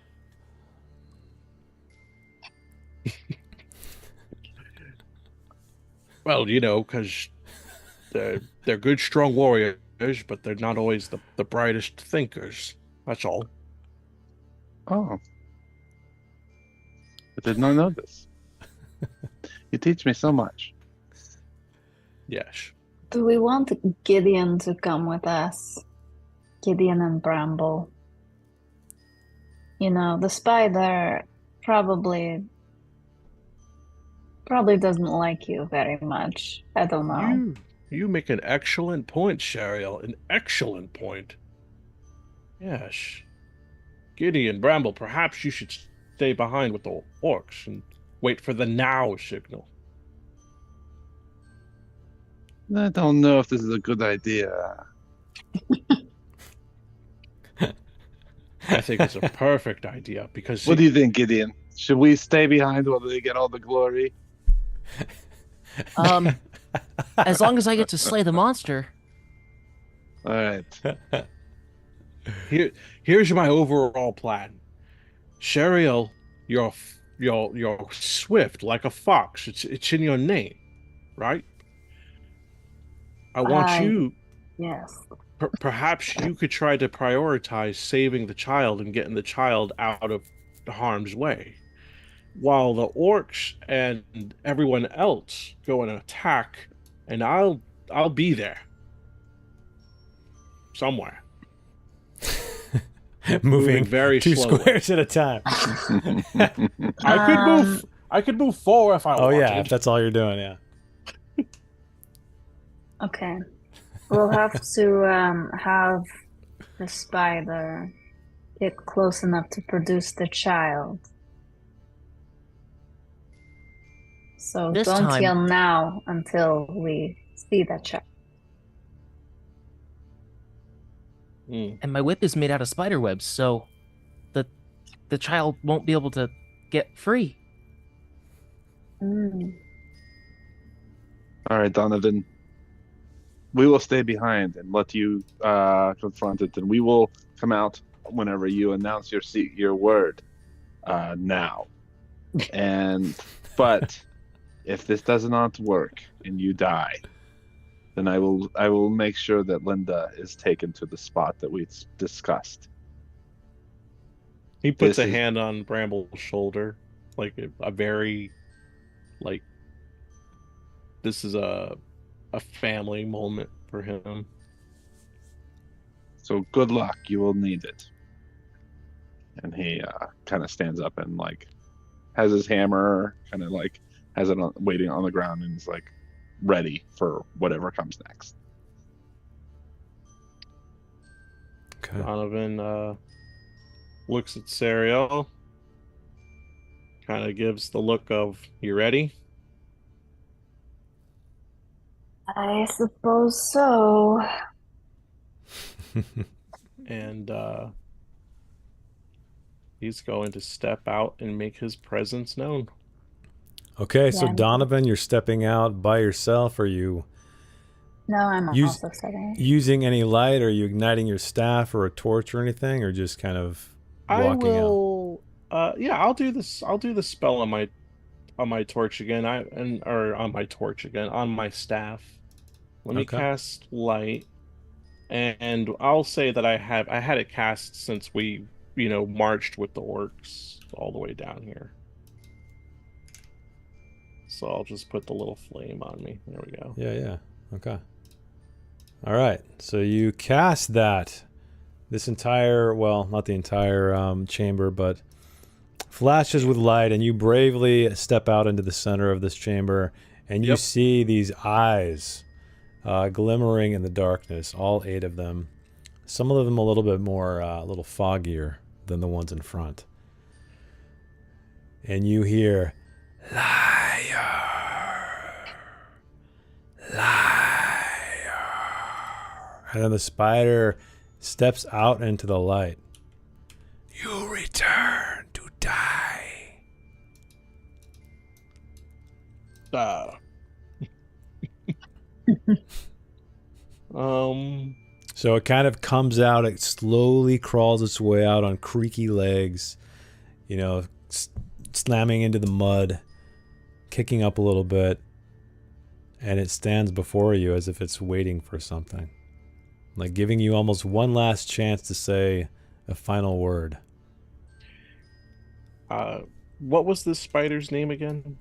Well, you know, because they're good, strong warriors, but they're not always the brightest thinkers. That's all. Oh. I did not know this. You teach me so much. Yes. Do we want Gideon to come with us? Gideon and Bramble. You know, the spider probably doesn't like you very much. I don't know. You make an excellent point, Shariel. An excellent point. Yes. Gideon, Bramble, perhaps you should stay behind with the orcs and wait for the now signal. I don't know if this is a good idea. I think it's a perfect idea because What do you think, Gideon? Should we stay behind while they get all the glory? As long as I get to slay the monster. All right. here's my overall plan. Shariel, you're swift like a fox. It's in your name, right? I want you. Yes. Perhaps you could try to prioritize saving the child and getting the child out of harm's way, while the orcs and everyone else go and attack, and I'll be there somewhere. Moving very two slowly. squares at a time. I could move 4 if I Oh wanted. yeah, if that's all you're doing, yeah. Okay. We'll have to have the spider get close enough to produce the child. So This don't time- yell now until we see that child. And my whip is made out of spider webs, so the child won't be able to get free. Mm. All right, Donovan. We will stay behind and let you confront it, and we will come out whenever you announce your word. Now, but if this does not work and you die, then I will make sure that Linda is taken to the spot that we discussed. He puts This a is- hand on Bramble's shoulder, like a very, like, this is a family moment for him. So good luck. You will need it. And he kind of stands up and like has his hammer, kind of like has it waiting on the ground, and is like ready for whatever comes next. Okay. Donovan looks at Serial, kind of gives the look of, you ready? I suppose so. And he's going to step out and make his presence known. Okay, so Yeah. Donovan, you're stepping out by yourself. Are you No, I'm Use- also setting. using any light? Are you igniting your staff or a torch or anything, or just kind of I walking out? will. Yeah, I'll do this. I'll do the spell on my torch again. On my torch again on my staff. Let me Okay. cast light, and I'll say that I had it cast since we marched with the orcs all the way down here. So I'll just put the little flame on me. There we go. Yeah. Okay. All right. So you cast that. This entire, well, not the entire chamber, but flashes with light, and you bravely step out into the center of this chamber, and you Yep. see these eyes glimmering in the darkness, all 8 of them. Some of them a little bit more, a little foggier than the ones in front. And you hear, liar, liar. And then the spider steps out into the light. You return to die. So it kind of comes out, it slowly crawls its way out on creaky legs, slamming into the mud, kicking up a little bit, and it stands before you as if it's waiting for something. Like giving you almost one last chance to say a final word. What was this spider's name again?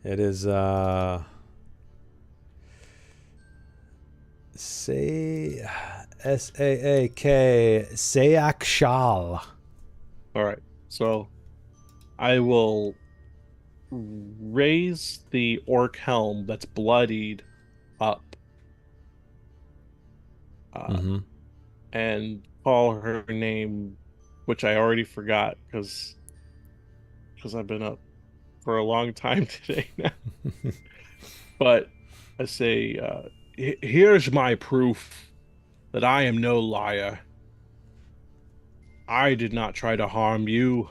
It is S-A-A-K, Sayak. All right. So I will raise the orc helm that's bloodied up and call her name, which I already forgot because I've been up for a long time today now. But I say, here's my proof that I am no liar. I did not try to harm you.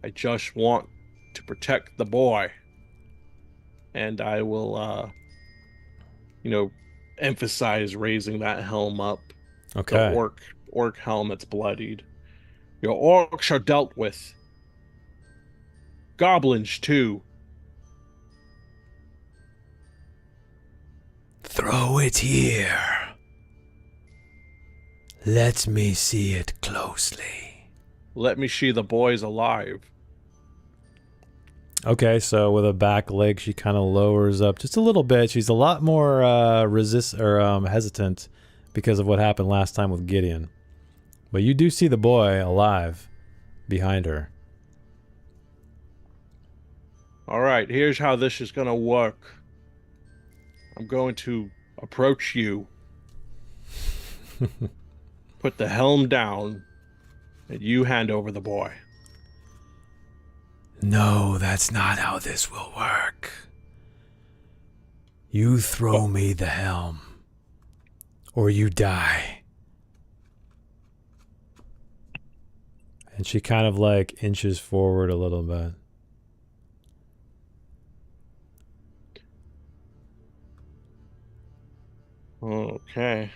I just want to protect the boy. And I will, emphasize raising that helm up. Okay. The orc helm that's bloodied. Your orcs are dealt with. Goblins, too. Throw it here. Let me see it closely. Let me see the boys alive. Okay, so with a back leg, she kind of lowers up just a little bit. She's a lot more hesitant because of what happened last time with Gideon. But you do see the boy alive behind her. All right, here's how this is going to work. I'm going to approach you. put the helm down, and you hand over the boy. No, that's not how this will work. You throw me the helm, or you die. And she kind of like inches forward a little bit. Okay.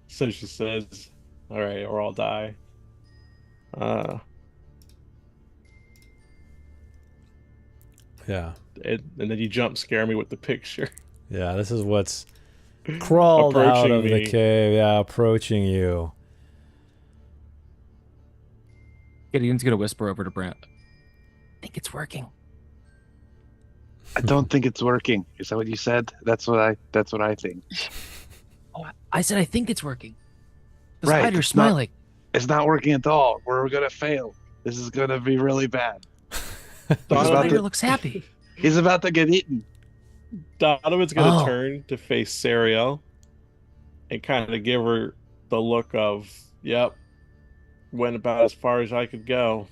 So she says, all right, or I'll die. Yeah. And then you jump scare me with the picture. Yeah, this is what's crawled out Approaching of the me. cave. Yeah, approaching you. Gideon's gonna whisper over to Brant. I think it's working. I don't think it's working. Is that what you said? That's what I think. Oh, I said I think it's working. The Right, spider's it's not- smiling. It's not working at all. We're gonna fail. This is gonna be really bad. The about spider to- looks happy. He's about to get eaten. Donovan's gonna Oh. turn to face Sariel and kind of give her the look of, yep, went about as far as I could go.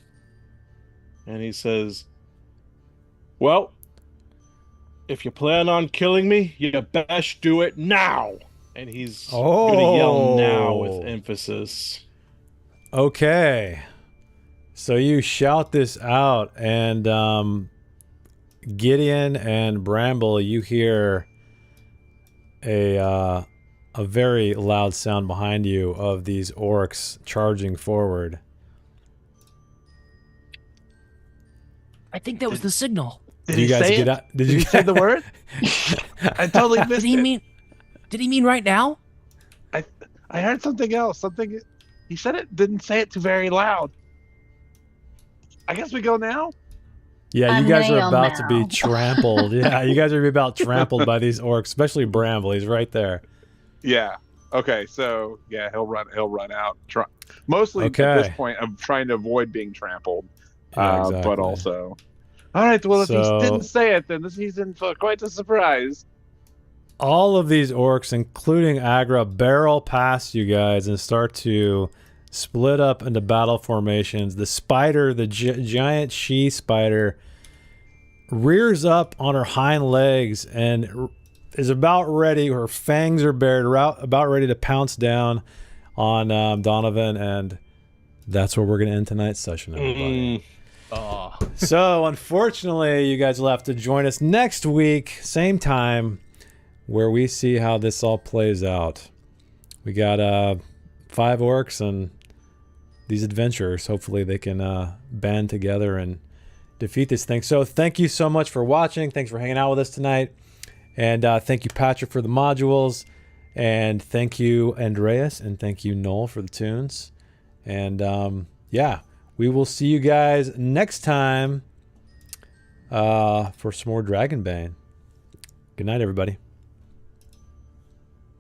And he says, well, if you plan on killing me, you best do it now. And he's gonna yell now with emphasis. Okay. So you shout this out, and Gideon and Bramble, you hear a very loud sound behind you of these orcs charging forward. I think that was the signal. Did you he guys say get it? out? Did he say the word? I totally Did missed he it. mean? Did he mean right now? I heard something else. Something he said it. Didn't say it too very loud. I guess we go now. Yeah, you I'm guys are gonna about yell to be now. trampled. Yeah, you guys are about trampled by these orcs, especially Bramble. He's right there. Yeah. Okay. So yeah, he'll run out. Mostly at Okay. this point of trying to avoid being trampled. Yeah, exactly. But also. All right. Well, if So- he didn't say it, then he's in for quite a surprise. All of these orcs, including Agra, barrel past you guys and start to split up into battle formations. The spider, the giant she spider, rears up on her hind legs and is about ready. Her fangs are bared, about ready to pounce down on Donovan, and that's where we're going to end tonight's session, everybody. Oh. So, unfortunately, you guys will have to join us next week, same time, where we see how this all plays out. We got 5 orcs and these adventurers. Hopefully they can band together and defeat this thing. So thank you so much for watching. Thanks for hanging out with us tonight. And thank you, Patrick, for the modules. And thank you, Andreas. And thank you, Noel, for the tunes. And yeah, we will see you guys next time for some more Dragonbane. Good night, everybody.